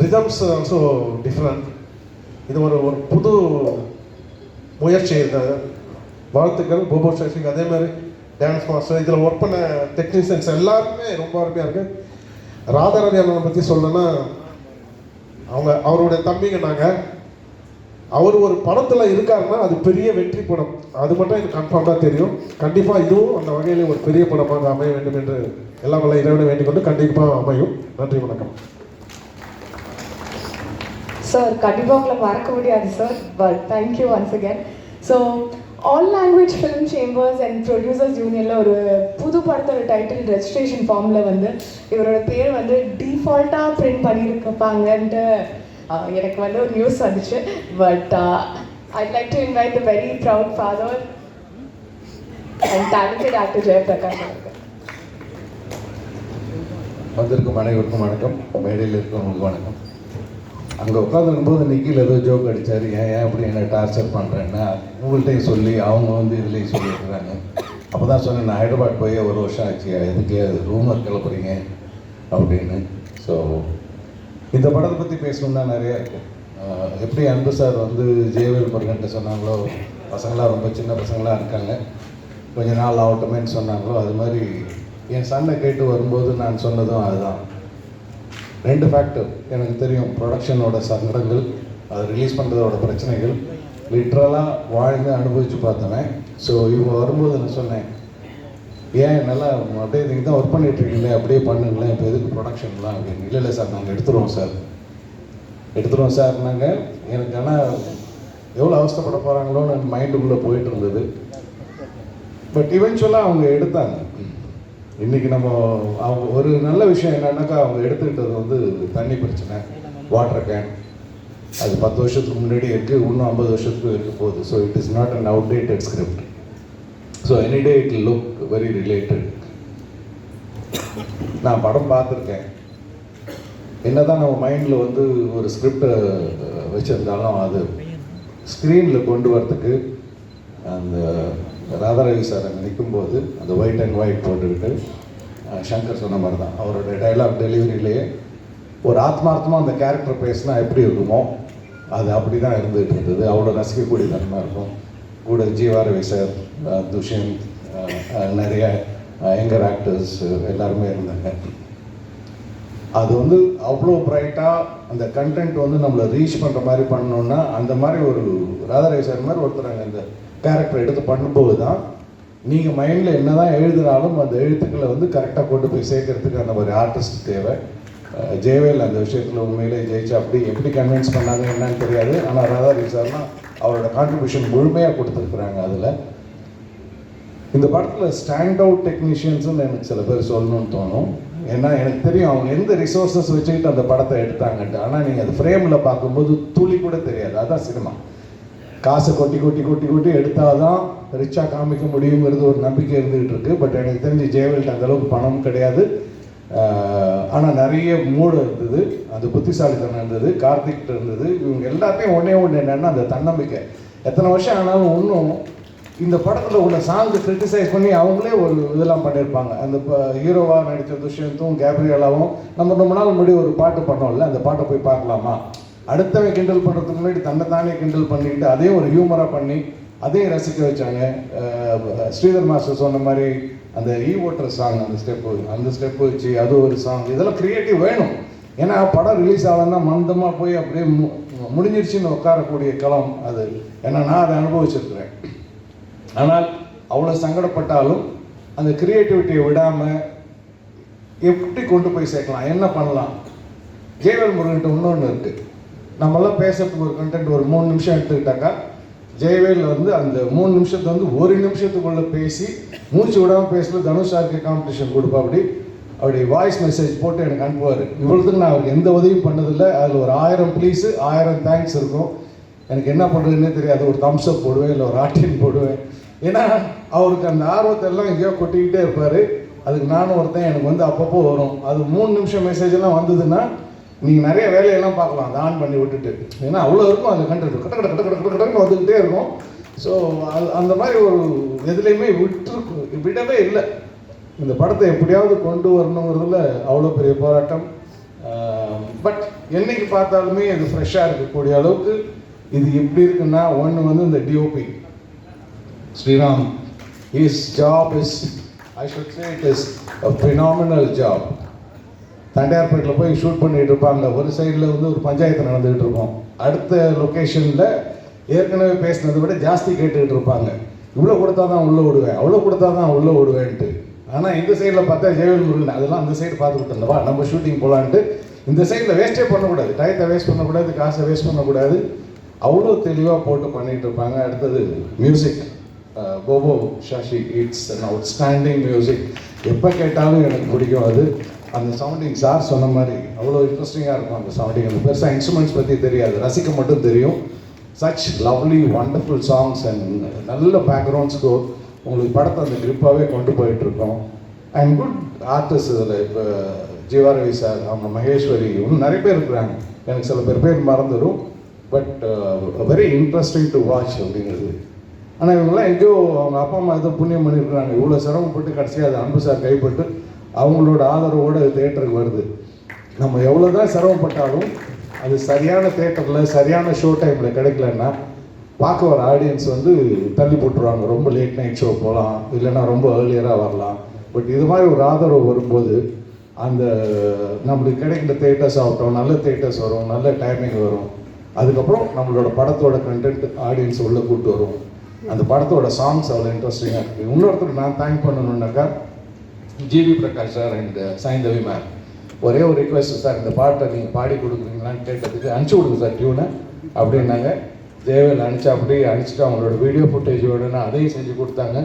Rhythms also different. இது ஒரு புது முயற்சி. இந்த வாழ்த்துக்கள் போபோ சசிக்கு. அதே மாதிரி டான்ஸ் மாஸ்டர், இதில் ஒர்க் பண்ண டெக்னீஷியன்ஸ் எல்லாருமே ரொம்ப அருமையாக இருக்குது. ராதாரவி அண்ணனை பற்றி சொல்லணும்னா அவருடைய தம்பிங்க நாங்கள். அவர் ஒரு படத்தில் இருக்காருன்னா அது பெரிய வெற்றி படம். அது மட்டும் எனக்கு கன்ஃபார்மாக தெரியும். கண்டிப்பாக இதுவும் அந்த வகையில் ஒரு பெரிய படமாக அமைய வேண்டும் என்று எல்லாம் வல்ல இறைவனை வேண்டிக் கொண்டு கண்டிப்பாக அமையும். நன்றி, வணக்கம். சார் கண்டிப்பாக உங்களை மறக்க முடியாது sir. But thank you once again. So all language film chambers and producers யூனியனில் ஒரு புது படத்தோட டைட்டில் ரெஜிஸ்ட்ரேஷன் ஃபார்மில் வந்து இவரோட பேர் வந்து டிஃபால்ட்டாக பிரிண்ட் பண்ணியிருக்கப்பாங்கன்ட்டு எனக்கு வந்து ஒரு நியூஸ் வந்துச்சு. But I'd like to invite the very proud father and talented actor Jayaprakash அவர்கள். வந்திருக்கும் அனைவருக்கும் வணக்கம். மேடையில் இருக்கவங்களுக்கு வணக்கம். அங்கே உட்காந்துருக்கும்போது நிக்கில் ஏதோ ஜோக் அடித்தார். ஏன் அப்படி என்ன டார்ச்சர் பண்ணுறேன்னா உங்கள்கிட்டையும் சொல்லி அவங்க வந்து இதுலேயும் சொல்லியிருக்கிறாங்க. அப்போ தான் சொன்னேன், நான் ஹைதராபாத் போய் 1 வருஷம் ஆச்சு, எதுக்கே அது ரூமர் கிளப்புறீங்க அப்படின்னு. ஸோ இந்த படத்தை பற்றி பேசணுன்னா நிறையா இருக்குது. எப்படி அன்பு சார் வந்து ஜெயவேல் முருகன்ட்ட சொன்னாங்களோ, பசங்களாம் ரொம்ப சின்ன பசங்களாக இருக்காங்க, கொஞ்ச நாள் ஆகட்டுமேன்னு சொன்னாங்களோ, அது மாதிரி என் சன்னை கேட்டு வரும்போது நான் சொன்னதும் அதுதான். 2 ஃபேக்டர் எனக்கு தெரியும். ப்ரொடக்ஷனோட சங்கடங்கள், அதை ரிலீஸ் பண்ணுறதோட பிரச்சனைகள், லிட்ரலாக வாழ்ந்து அனுபவித்து பார்த்தவன். ஸோ இவங்க வரும்போது நான் சொன்னேன், ஏன் நல்லா அப்படியே நீங்கள் தான் ஒர்க் பண்ணிகிட்ருக்கீங்களே, அப்படியே பண்ணுங்களேன், இப்போ எதுக்கு ப்ரொடக்ஷன்லாம் அப்படின்னு. இல்லை சார், நாங்கள் எடுத்துருவோம் சார்னாங்க. எனக்கு ஆனால் எவ்வளோ அவஸ்தைப்பட போகிறாங்களோன்னு எனக்கு மைண்டுக்குள்ளே போயிட்டு இருந்தது. பட் இவென்ச்சுவலாக அவங்க எடுத்தாங்க. இன்றைக்கி நம்ம அவங்க ஒரு நல்ல விஷயம் என்னன்னாக்கா, அவங்க எடுத்துக்கிட்டது வந்து தண்ணி பிரச்சனை, வாட்டர் கேன். அது 10 வருஷத்துக்கு முன்னாடி இருக்குது, இன்னும் 50 வருஷத்துக்கு இருக்க போகுது. So it is not an outdated script. So any day it look very related. நான் படம் பார்த்துருக்கேன். என்ன தான் நம்ம மைண்டில் வந்து ஒரு ஸ்கிரிப்டை வச்சுருந்தாலும் அது ஸ்க்ரீனில் கொண்டு வரத்துக்கு அந்த ராதாரவி சார் அங்கே நிற்கும்போது அந்த ஒயிட் அண்ட் ஒயிட் போட்டுக்கிட்டு சங்கர் சொன்ன மாதிரி தான் அவரோட டைலாக் டெலிவரியிலேயே ஒரு ஆத்மார்த்தமாக அந்த கேரக்டர் பேசினா எப்படி இருக்குமோ அது அப்படி தான் இருந்துகிட்டு இருந்தது. அவ்வளோ ரசிக்கக்கூடிய தன்மை இருக்கும். கூட ஜீவாரவி சார், துஷ்யந்த், நிறைய யங்கர் ஆக்டர்ஸ் எல்லாருமே இருந்தாங்க. அது வந்து அவ்வளோ ப்ரைட்டாக அந்த கண்டென்ட் வந்து நம்மளை ரீச் பண்ணுற மாதிரி பண்ணணுன்னா அந்த மாதிரி ஒரு ராதாரவி சார் மாதிரி ஒருத்தர் அந்த கேரக்டர் எடுத்து பண்ணும்போது தான் நீங்கள் மைண்டில் என்ன தான் எழுதினாலும் அந்த எழுத்துக்களை வந்து கரெக்டாக கொண்டு போய் சேர்க்கறதுக்கு அந்த மாதிரி ஆர்டிஸ்ட் தேவை. ஜெயவேல் அந்த விஷயத்தில் உண்மையிலே ஜெயிச்சு அப்படி எப்படி கன்வின்ஸ் பண்ணாங்க என்னன்னு தெரியாது. ஆனால் ராதாரவி சார்னா அவரோட கான்ட்ரிபியூஷன் முழுமையாக கொடுத்துருக்குறாங்க. அதில் இந்த படத்தில் ஸ்டாண்ட் அவுட் டெக்னீஷியன்ஸுன்னு எனக்கு சில பேர் சொல்லணும்னு தோணும். ஏன்னா எனக்கு தெரியும் அவங்க எந்த ரிசோர்ஸஸ் வச்சுக்கிட்டு அந்த படத்தை எடுத்தாங்கன்ட்டு. ஆனால் நீங்கள் அது ஃப்ரேமில் பார்க்கும்போது துளி கூட தெரியாது. அதுதான் சினிமா. காசை கொட்டி கொட்டி கொட்டி கொட்டி எடுத்தால் தான் ரிச்சாக காமிக்க முடியுங்கிறது ஒரு நம்பிக்கை இருந்துகிட்டு இருக்கு. பட் எனக்கு தெரிஞ்சு ஜெயவேல்ட்டு அந்தளவுக்கு பணம் கிடையாது. ஆனால் நிறைய மூடு இருந்தது, அந்த புத்திசாலித்தனம் இருந்தது, கார்த்திக் இருந்தது. இவங்க எல்லாத்தையும் ஒன்று என்னென்னா அந்த தன்னம்பிக்கை. எத்தனை வருஷம் ஆனாலும் இன்னும் இந்த படத்தில் உள்ள சாங்கு கிரிட்டிசைஸ் பண்ணி அவங்களே ஒரு இதெல்லாம் பண்ணியிருப்பாங்க. அந்த ஹீரோவாக நடித்த துஷ்யந்தும் கேப்ரியலாவும் நம்ம ரொம்ப நாள் முன்னாடி ஒரு பாட்டு பண்ணோம்ல, அந்த பாட்டை போய் பார்க்கலாமா, அடுத்தவன் கிண்டல் பண்ணுறதுக்கு முன்னாடி தன்னை தானே கிண்டல் பண்ணிக்கிட்டு அதையும் ஒரு ஹியூமராக பண்ணி அதையும் ரசிக்க வச்சாங்க. ஸ்ரீதர் மாஸ்டர் சொன்ன மாதிரி அந்த ஓட்டர் சாங் அந்த ஸ்டெப்பு வச்சு அது ஒரு சாங், இதெல்லாம் க்ரியேட்டிவ் வேணும். ஏன்னா படம் ரிலீஸ் ஆகலன்னா மந்தமாக போய் அப்படியே முடிஞ்சிருச்சுன்னு உட்காரக்கூடிய களம் அது. ஏன்னா நான் அதை அனுபவிச்சிருக்கிறேன். ஆனால் அவ்வளோ சங்கடப்பட்டாலும் அந்த க்ரியேட்டிவிட்டியை விடாமல் எப்படி கொண்டு போய் சேர்க்கலாம், என்ன பண்ணலாம். ஜெயவேல் முருகன்ட்டு இன்னொன்று இருக்குது. நம்மளாம் பேசுறதுக்கு ஒரு கண்டென்ட் ஒரு 3 நிமிஷம் எடுத்துக்கிட்டாக்கா, ஜெயவேல் வந்து அந்த 3 நிமிஷத்தை வந்து 1 நிமிஷத்துக்குள்ளே பேசி மூச்சு விடாமல் பேசல தனுஷாருக்கு காம்படிஷன் கொடுப்பா. அப்படி வாய்ஸ் மெசேஜ் போட்டு எனக்கு அனுப்புவார். இவ்வளோத்துக்கு நான் அவருக்கு எந்த உதவியும் பண்ணதில்லை. அதில் ஒரு 1000 ப்ளீஸு 1000 தேங்க்ஸ் இருக்கும். எனக்கு என்ன பண்ணுறதுன்னே தெரியாது. ஒரு தம்ஸ் அப் போடுவேன், இல்லை ஒரு ஆட்டின் போடுவேன். ஏன்னா அவருக்கு அந்த ஆர்வத்தை எல்லாம் எங்கேயோ கொட்டிக்கிட்டே இருப்பார். அதுக்கு நானும் ஒருத்தன் எனக்கு வந்து அப்பப்போ வரும். அது 3 நிமிஷம் மெசேஜ் எல்லாம் வந்ததுன்னா நீங்கள் நிறைய வேலையெல்லாம் பார்க்கலாம் அதை ஆன் பண்ணி விட்டுட்டு. ஏன்னா அவ்வளோ இருக்கும் அந்த கண்டென்ட், கட்டன்னு வந்துக்கிட்டே இருக்கும். ஸோ அந்த மாதிரி ஒரு எதுலேயுமே விடவே இல்லை. இந்த படத்தை எப்படியாவது கொண்டு வரணுங்கிறதுல அவ்வளோ பெரிய போராட்டம். பட் என்னைக்கு பார்த்தாலுமே இது ஃப்ரெஷ்ஷாக இருக்கக்கூடிய அளவுக்கு இது எப்படி இருக்குன்னா, ஒன்று வந்து இந்த DOP Sriram, his job is, I should say it is a phenomenal job. தண்டையார்பேட்டில் போய் ஷூட் பண்ணிகிட்டு இருப்பாங்க. ஒரு சைடில் வந்து ஒரு பஞ்சாயத்து நடந்துகிட்டு இருக்கும், அடுத்த லொக்கேஷனில் ஏற்கனவே பேசினதை விட ஜாஸ்தி கேட்டுக்கிட்டு இருப்பாங்க. இவ்வளோ கொடுத்தா தான் உள்ளே விடுவேன், அவ்வளோ கொடுத்தா தான் உள்ளே விடுவேன்ட்டு. ஆனால் இந்த சைடில் பார்த்தா ஜெயவேல் முருகன் அதெல்லாம் அந்த சைடு பார்த்து கொடுத்துருந்தவா நம்ம ஷூட்டிங் போகலான்ட்டு. இந்த சைடில் வேஸ்ட்டே பண்ணக்கூடாது, டயத்தை வேஸ்ட் பண்ணக்கூடாது, காசை வேஸ்ட் பண்ணக்கூடாது. அவ்வளோ தெளிவாக போட்டு பண்ணிகிட்டு இருப்பாங்க. அடுத்தது music, Bobo Shashi, it's an outstanding music. எப்போ கேட்டாலும் எனக்கு பிடிக்கும் அது. அந்த சவுண்டிங் சார் சொன்ன மாதிரி அவ்வளோ இன்ட்ரெஸ்டிங்காக இருக்கும் அந்த சவுண்டிங். அந்த பெருசாக இன்ஸ்ட்ருமெண்ட்ஸ் பற்றி தெரியாது, ரசிக்க மட்டும் தெரியும். Such lovely wonderful songs and நல்ல பேக்ரவுண்ட் ஸ்கோர். உங்களுக்கு படத்தை அந்த கிரிப்பாகவே கொண்டு போயிட்டுருக்கோம். அண்ட் குட் ஆர்டிஸ்ட் இதில். இப்போ ஜீவாரவி சார், அவங்க மகேஸ்வரி, இன்னும் நிறைய பேர் இருக்கிறாங்க. எனக்கு சில பேர் மறந்துடும். But very interesting to watch அப்படிங்கிறது. ஆனால் இவங்கெல்லாம் எங்கேயோ அவங்க அப்பா அம்மா ஏதோ புண்ணியம் பண்ணியிருக்கிறாங்க. இவ்வளோ சிரமப்பட்டு கடைசியாக அது அன்பு சார் கைப்பட்டு அவங்களோட ஆதரவோடு தேட்டருக்கு வருது. நம்ம எவ்வளோ தான் சிரமப்பட்டாலும் அது சரியான தேட்டரில் சரியான ஷோ டைமில் கிடைக்கலன்னா பார்க்க வர ஆடியன்ஸ் வந்து தள்ளி போட்டுருவாங்க. ரொம்ப லேட் நைட் ஷோ போகலாம், இல்லைன்னா ரொம்ப ஏர்லியராக வரலாம். பட் இது மாதிரி ஒரு ஆதரவு வரும்போது அந்த நம்மளுக்கு கிடைக்கிற தேட்டர்ஸ் ஆகட்டும், நல்ல தேட்டர்ஸ் வரும், நல்ல டைமிங் வரும். அதுக்கப்புறம் நம்மளோட படத்தோட கண்டென்ட் ஆடியன்ஸ் உள்ளே கூப்பிட்டு வரும். அந்த படத்தோட சாங்ஸ் அவ்வளோ இன்ட்ரெஸ்டிங்காக இருக்குது. இன்னொருத்தருக்கு நான் தேங்க் பண்ணணுன்னாக்கா GV Prakash sir and Saindhavi ma'am. ஒரே ஒரு ரிக்வெஸ்ட் சார், இந்த பாட்டை நீங்கள் பாடி கொடுக்குறீங்களான்னு கேட்டதுக்கு அனுப்பிச்சி கொடுங்க சார் டியூனை அப்படின்னாங்க. ஜெயவேல் அனுப்பிச்சா அப்படியே அனுப்பிச்சிட்டு அவங்களோட வீடியோ ஃபுட்டேஜோடனா அதையும் செஞ்சு கொடுத்தாங்க.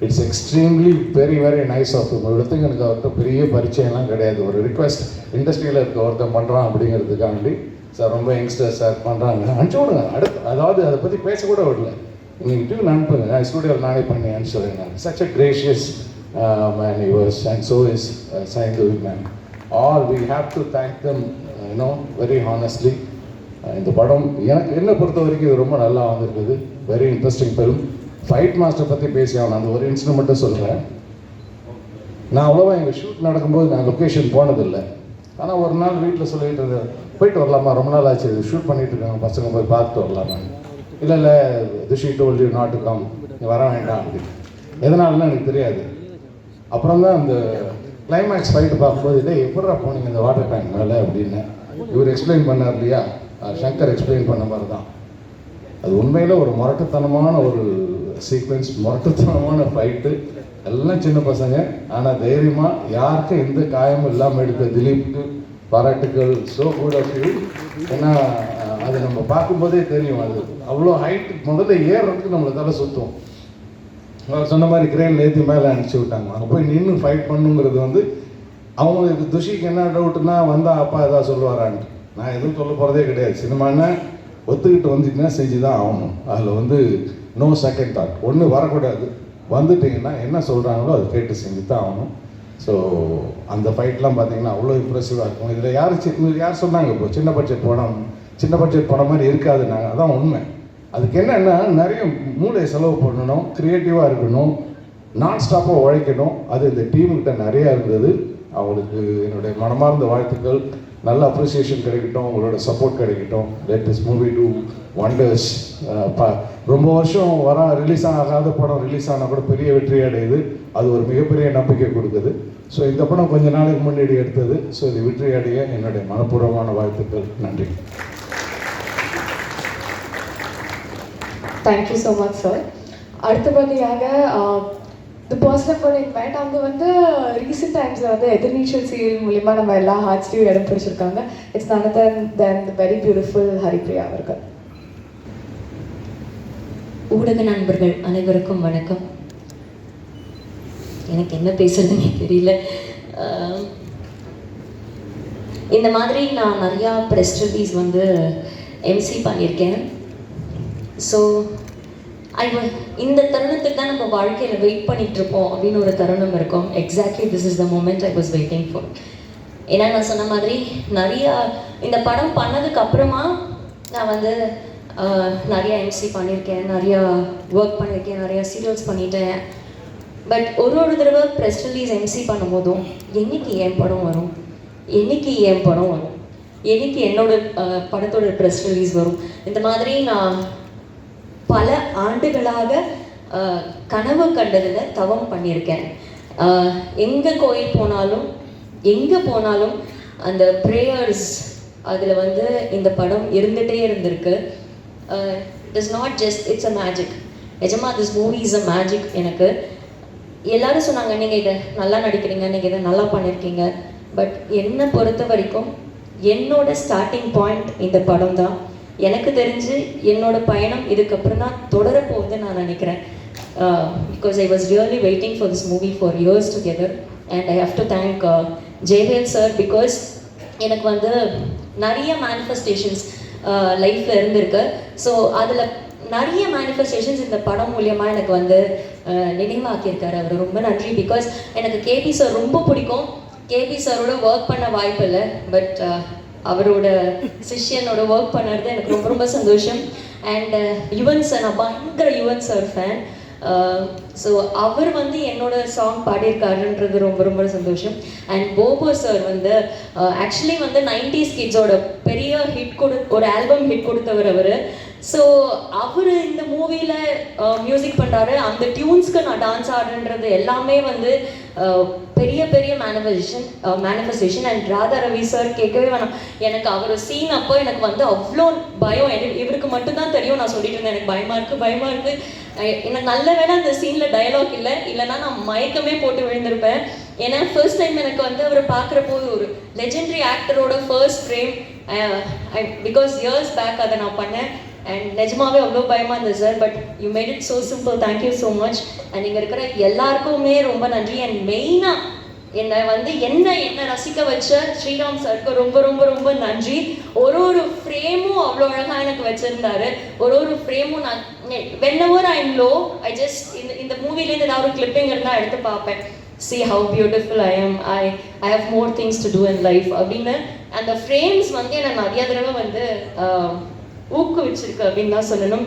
It's extremely very very nice of you. ஒருத்தங்க எனக்கு அவர்கிட்ட பெரிய பரிச்சயம்லாம் கிடையாது. ஒரு ரிக்வெஸ்ட், இண்டஸ்ட்ரியில் இருக்க ஒருத்தன் பண்ணுறான் அப்படிங்கிறதுக்காண்டி சார், ரொம்ப யங்ஸ்டர் சார் பண்ணுறாங்க, அனுப்பிச்சி விடுங்க. அதாவது அதை பற்றி பேசக்கூட விடல, நீங்கள் டியூன் அனுப்புங்க, நான் ஸ்டூடியோவில் நானே பண்ணி அனுப்பிச்சுடுறேன். Such a gracious man he was, and so is Saindavi ma'am. All we have to thank them, very honestly. இந்த படம் எனக்கு என்ன பொறுத்த வரைக்கும் இது ரொம்ப நல்லா வந்திருக்குது. Very interesting film. Fight master பற்றி பேசி ஆகணும். அந்த ஒரு இன்சிடென்ட் மட்டும் சொல்கிறேன். நான் அவ்வளோவா எங்கள் ஷூட் நடக்கும்போது நான் லொக்கேஷன் போனதில்லை. ஆனால் ஒரு நாள் வீட்டில் சொல்லிட்டு போயிட்டு வரலாமா, ரொம்ப நாள் ஆச்சு ஷூட் பண்ணிட்டு இருக்காங்க பசங்க, போய் பார்த்துட்டு வரலாமா. இல்லை திஷி told you not to come, நீ வர வேண்டாம் அப்படின்னு. எதனாலலாம் எனக்கு தெரியாது. அப்புறம் தான் அந்த கிளைமேக்ஸ் ஃபைட்டு பார்க்கும்போது, இல்லை எப்படா போனீங்க இந்த வாட்டர் டேங்க் மேலே அப்படின்னு இவர் எக்ஸ்பிளைன் பண்ணார் இல்லையா, சங்கர் எக்ஸ்பிளைன் பண்ண மாதிரி தான். அது உண்மையில் ஒரு முரட்டுத்தனமான ஒரு சீக்வன்ஸ், முரட்டுத்தனமான ஃபைட்டு. எல்லாம் சின்ன பசங்க, ஆனால் தைரியமாக யாருக்கும் எந்த காயமும் இல்லாமல் எடுத்த திலீப்க்கு பாராட்டுக்கள். So good of you. ஏன்னா அது நம்ம பார்க்கும்போதே தெரியும், அது அவ்வளோ ஹைட் முதல்ல ஏறுறதுக்கு நம்மளை தலை சுற்றும். அவர் சொன்ன மாதிரி கிரேன் ஏற்றி மேலே அனுப்பிச்சி விட்டாங்க. அங்கே போய் நின்று ஃபைட் பண்ணுங்கிறது வந்து அவங்களுக்கு துஷிக்கு என்ன டவுட்டுன்னா வந்தால் அப்பா எதாவது சொல்லுவாரான்ட்டு. நான் எதுவும் சொல்ல போகிறதே கிடையாது. சினிமான்னா ஒத்துக்கிட்டு வந்துட்டுனா செஞ்சு தான் ஆகணும். அதில் வந்து நோ செகண்ட் தாட். ஒன்று வரக்கூடாது, வந்துட்டிங்கன்னா என்ன சொல்கிறாங்களோ அதை கேட்டு செஞ்சு தான் ஆகணும். ஸோ அந்த ஃபைட்லாம் பார்த்தீங்கன்னா அவ்வளோ இம்ப்ரெசிவாக இருக்கும். இதில் யார் சொன்னாங்க இப்போ சின்ன பட்ஜெட் படம் மாதிரி இருக்காது. நாங்கள் அதான் உண்மை. அதுக்கு என்னென்னா நிறைய மூளையை செலவு பண்ணணும், க்ரியேட்டிவாக இருக்கணும், நான் ஸ்டாப்பாக உழைக்கணும். அது இந்த டீமுக்கிட்ட நிறையா இருந்தது. அவங்களுக்கு என்னுடைய மனமார்ந்த வாழ்த்துக்கள். நல்ல அப்ரிசியேஷன் கிடைக்கட்டும், உங்களோட சப்போர்ட் கிடைக்கட்டும். Let this movie two wonders. ரொம்ப வருஷம் ரிலீஸ் ஆகாத படம் ரிலீஸ் ஆனால் கூட பெரிய வெற்றி அடையுது. அது ஒரு மிகப்பெரிய நம்பிக்கை கொடுக்குது. ஸோ இந்த படம் கொஞ்ச நாளைக்கு முன்னாடி எடுத்தது. ஸோ இது வெற்றி அடைய என்னுடைய மனப்பூர்வமான வாழ்த்துக்கள். நன்றி. Thank you so much sir. அடுத்தபடியாக தி பர்சன் ஃபார் இன்வைட் அவங்க வந்து ரீசெண்ட் டைம்ஸில் வந்து எதிர்நீச்சல் சீரியல் மூலிமா நம்ம எல்லா ஹார்ட்ஸ்லையும் இடம் பிடிச்சிருக்காங்க. It's none other than the very beautiful Haripriya அவர்கள். ஊடக நண்பர்கள் அனைவருக்கும் வணக்கம். எனக்கு என்ன பேசுறதுன்னே தெரியல. இந்த மாதிரி நான் நிறையா ப்ரெஸ் ரிலீஸ் வந்து எம்சி பண்ணியிருக்கேன். ஸோ இந்த தருணத்துக்கு தான் நம்ம வாழ்க்கையில் வெயிட் பண்ணிட்டு இருப்போம் அப்படின்னு ஒரு தருணம் இருக்கும். Exactly this is the moment I was waiting for. ஏன்னா நான் சொன்ன மாதிரி நிறையா இந்த படம் பண்ணதுக்கு அப்புறமா நான் வந்து நிறையா எம்சி பண்ணியிருக்கேன், நிறையா ஒர்க் பண்ணியிருக்கேன், நிறையா சீரியல்ஸ் பண்ணிட்டேன். பட் ஒரு தடவை ப்ரெஸ் ரிலீஸ் எம்சி பண்ணும்போதும் என்னைக்கு என் படம் வரும், என்னைக்கு என்னோட படத்தோட ப்ரெஸ் ரிலீஸ் வரும், இந்த மாதிரி நான் பல ஆண்டுகளாக கனவு கண்டதில் தவம் பண்ணியிருக்கேன். எங்கே கோயில் போனாலும் எங்கே போனாலும் அந்த ப்ரேயர்ஸ் அதில் வந்து இந்த படம் இருந்துகிட்டே இருந்திருக்கு. It is not just it's a magic. நிஜமா this movie is a magic. எனக்கு எல்லாரும் சொன்னாங்க நீங்கள் இதை நல்லா நடிக்கிறீங்க, நீங்கள் இதை நல்லா பண்ணியிருக்கீங்க. பட் என்னை பொறுத்த வரைக்கும் என்னோட ஸ்டார்டிங் பாயிண்ட் இந்த படம் தான். எனக்கு தெரிஞ்சு என்னோட பயணம் இதுக்கப்புறம் தான் தொடர போகுதுன்னு நான் நினைக்கிறேன். Because I was really waiting for this movie for years together. And I have to thank Jayavel sir. Because எனக்கு வந்து நிறைய மேனிஃபெஸ்டேஷன்ஸ் லைஃப்பில் இருந்திருக்கு. ஸோ அதில் நிறைய மேனிஃபெஸ்டேஷன்ஸ் இந்த படம் மூலியமாக எனக்கு வந்து நினைவாக்கியிருக்காரு. அவர் ரொம்ப நன்றி. பிகாஸ் எனக்கு கேபி சார் ரொம்ப பிடிக்கும். கேபி சாரோட ஒர்க் பண்ண வாய்ப்பு இல்லை. பட் அவரோட சிஷ்யனோட ஒர்க் பண்ணுறது எனக்கு ரொம்ப ரொம்ப சந்தோஷம். அண்ட் யுவன் சார், நான் பயங்கர யுவன் சார் ஃபேன். ஸோ அவர் வந்து என்னோட சாங் பாடியிருக்காருன்றது ரொம்ப ரொம்ப சந்தோஷம். அண்ட் போபோ சார் வந்து ஆக்சுவலி வந்து 90s கிட்ஸோட பெரிய ஒரு ஆல்பம் ஹிட் கொடுத்தவர் அவர். ஸோ அவர் இந்த மூவியில் மியூசிக் பண்ணுறாரு. அந்த டியூன்ஸ்க்கு நான் டான்ஸ் ஆடுன்றது எல்லாமே வந்து பெரிய பெரிய manifestation. And Radha Ravi sir கேட்கவே வேணாம். எனக்கு அவர் சீன் அப்போ எனக்கு வந்து அவ்வளோ பயம். இவருக்கு மட்டும்தான் தெரியும். நான் சொல்லிட்டு இருந்தேன் எனக்கு பயமாக இருக்குது. எனக்கு நல்ல வேளை அந்த சீனில் டயலாக் இல்லைன்னா நான் மயக்கமே போட்டு விழுந்திருப்பேன். ஏன்னா ஃபர்ஸ்ட் டைம் எனக்கு வந்து அவர் பார்க்குறப்போ ஒரு லெஜெண்டரி ஆக்டரோட first frame. Because years back அதை நான் பண்ணேன். அண்ட் நிஜமாவே அவ்வளோ பயமாக இருந்தது sir. But you made it so simple. Thank you so much. And இங்கே இருக்கிற எல்லாருக்குமே ரொம்ப நன்றி. அண்ட் மெயினாக என்னை வந்து என்ன ரசிக்க வச்ச ஸ்ரீராம் சாருக்கு ரொம்ப ரொம்ப ரொம்ப நன்றி. ஒரு ஃப்ரேமும் அவ்வளோ அழகாக எனக்கு வச்சுருந்தாரு. ஒரு ஃப்ரேமும் நான் whenever I am low I just இந்த மூவிலேருந்து ஏதாவது ஒரு கிளிப்பிங் இருந்தால் எடுத்து பார்ப்பேன். See how beautiful I am. I have more things to do in life அப்படின்னு அந்த ஃப்ரேம்ஸ் வந்து என்னை நிறைய தடவை வந்து ஊக்குவிச்சிருக்கு அப்படின்னு தான் சொல்லணும்.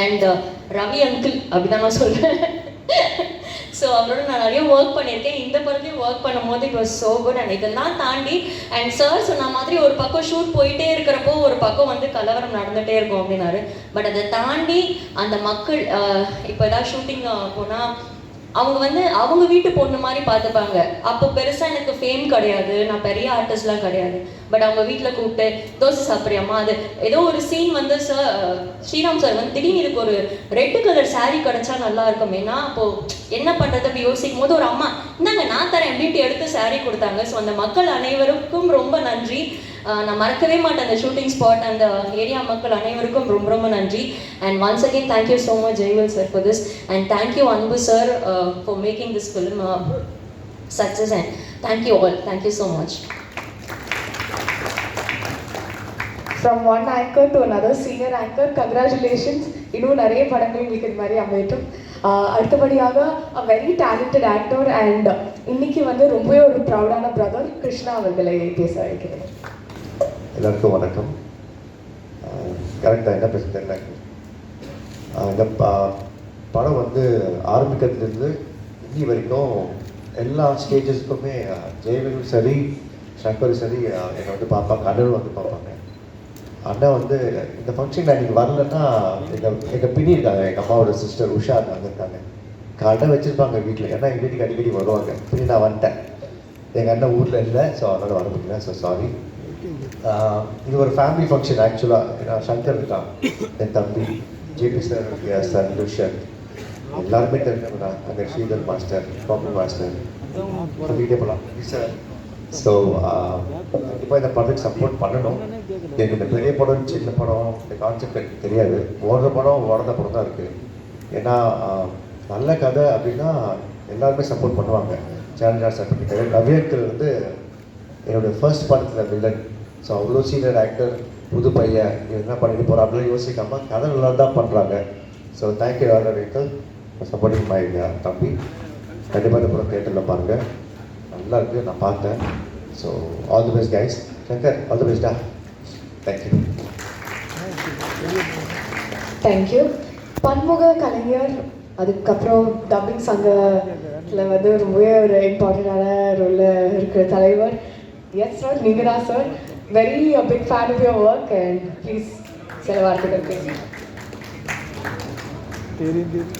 அண்ட் ரவி அங்கிள் அப்படி தான் நான் சொல்கிறேன். ஸோ அவரோட நான் நிறைய ஒர்க் பண்ணியிருக்கேன். இந்த படத்துலையும் ஒர்க் பண்ணும்போது it was so good. And இதெல்லாம் தாண்டி அண்ட் சார் சொன்ன மாதிரி ஒரு பக்கம் ஷூட் போயிட்டே இருக்கிறப்போ ஒரு பக்கம் வந்து கலவரம் நடந்துகிட்டே இருக்கும் அப்படின்னாரு. பட் அதை தாண்டி அந்த மக்கள் இப்போ ஏதாவது ஷூட்டிங் போனால் அவங்க வந்து அவங்க வீட்டு பொண்ணு மாதிரி பார்த்துப்பாங்க. அப்போ பெருசாக எனக்கு ஃபேம் கிடையாது, நான் பெரிய ஆர்டிஸ்ட்லாம் கிடையாது. பட் அவங்க வீட்டில் கூப்பிட்டு தோசை சாப்பிட்றியம்மா, அது ஏதோ ஒரு சீன் வந்து சார் ஸ்ரீராம் சார் வந்து திடீர்னு இதுக்கு ஒரு ரெட் கலர் saree கிடச்சா நல்லா இருக்கும். ஏன்னா அப்போது என்ன பண்ணுறது அப்படி யோசிக்கும் போது ஒரு அம்மா இந்தாங்க நான் தரேன் அப்படின்ட்டு எடுத்து saree கொடுத்தாங்க. ஸோ அந்த மக்கள் அனைவருக்கும் ரொம்ப நன்றி. நான் மறக்கவே மாட்டேன் அந்த ஷூட்டிங் ஸ்பாட், அந்த ஏரியா மக்கள் அனைவருக்கும் ரொம்ப ரொம்ப நன்றி. And once again thank you so much Jaivel sir for this, and thank you Anbu sir for making this film success, and thank you all, thank you so much. From one anchor to another senior anchor, congratulations. இன்னும் நிறைய படங்கள் உங்களுக்கு இது மாதிரி அமையட்டும். அடுத்தபடியாக a very talented actor and இன்னைக்கு வந்து ரொம்பவே ஒரு ப்ரௌடான பிரதர் கிருஷ்ணா அவர்களை பேச வைக்கிறேன். எல்லாருக்கும் வணக்கம். கரெக்டாக என்ன பேச தெரியல. இந்த படம் வந்து ஆரம்பிக்கிறதுலேருந்து இன்னி வரைக்கும் எல்லா ஸ்டேஜஸ்க்குமே ஜெயவேலும் சரி சங்கரும் சரி என்னை வந்து பார்ப்பாங்க, அண்ணனும் வந்து பார்ப்பாங்க. அண்ணா வந்து இந்த ஃபங்க்ஷன் அன்றைக்கி வரலன்னா எங்கள் பின்னி இருக்காங்க, எங்கள் அம்மாவோட சிஸ்டர் உஷா அங்கே இருக்காங்க, கடை வச்சுருப்பாங்க வீட்டில். ஏன்னா எங்கள் வீட்டுக்கு அடிக்கடி வருவாங்க. பின்னி நான் வந்துட்டேன், எங்கள் அண்ணன் ஊரில் இல்லை, ஸோ அதனால் வர முடியல, ஸோ சாரி. இது ஒரு ஃபேமிலி ஃபங்க்ஷன் ஆக்சுவலாக. ஏன்னா சங்கர் இருக்கான், என் தம்பி ஜேபி சார், சார் லுஷன், எல்லாருமே தெரிஞ்சவங்க. அங்கே Sridhar master, Babu master, video போகலாம் சார். ஸோ கண்டிப்பாக இந்த படத்துக்கு சப்போர்ட் பண்ணணும். எனக்கு இந்த பெரிய படம் சின்ன படம் இந்த கான்செப்ட் எனக்கு தெரியாது. ஓடுற படம் ஓடுற படம் தான் இருக்குது. ஏன்னா நல்ல கதை அப்படின்னா எல்லாருமே சப்போர்ட் பண்ணுவாங்க. சேனல் சப்போர்ட் கிடையாது. நவ்யங்கள் வந்து என்னுடைய ஃபர்ஸ்ட் படத்தில் வில்லன். ஸோ அவ்வளோ சீனியர் ஆக்டர், புது பையன் என்ன பண்ணிட்டு போகிறோம் அப்படிலாம் யோசிக்காமல் கதை நல்லா தான் பண்ணுறாங்க. ஸோ தேங்க்யூ நவ்யங்கள் சப்போர்ட்டிங் மை தம்பி. கண்டிப்பாக இந்த படம் தேட்டரில் பாருங்கள், நல்லா இருக்குது, நான் பார்த்தேன். So all the best guys. Shankar all the பெஸ்டா. தேங்க்யூ. தேங்க்யூ. பன்முக கலைஞர், அதுக்கப்புறம் டப்பிங் சங்கத்தில் வந்து ரொம்பவே ஒரு இம்பார்ட்டண்டான ரோலில் இருக்கிற தலைவர். எஸ் சார், நீங்கள் தான் சார். Very big fan of your work and please சில வார்த்தைகள் பேசுங்க. தெரியும்.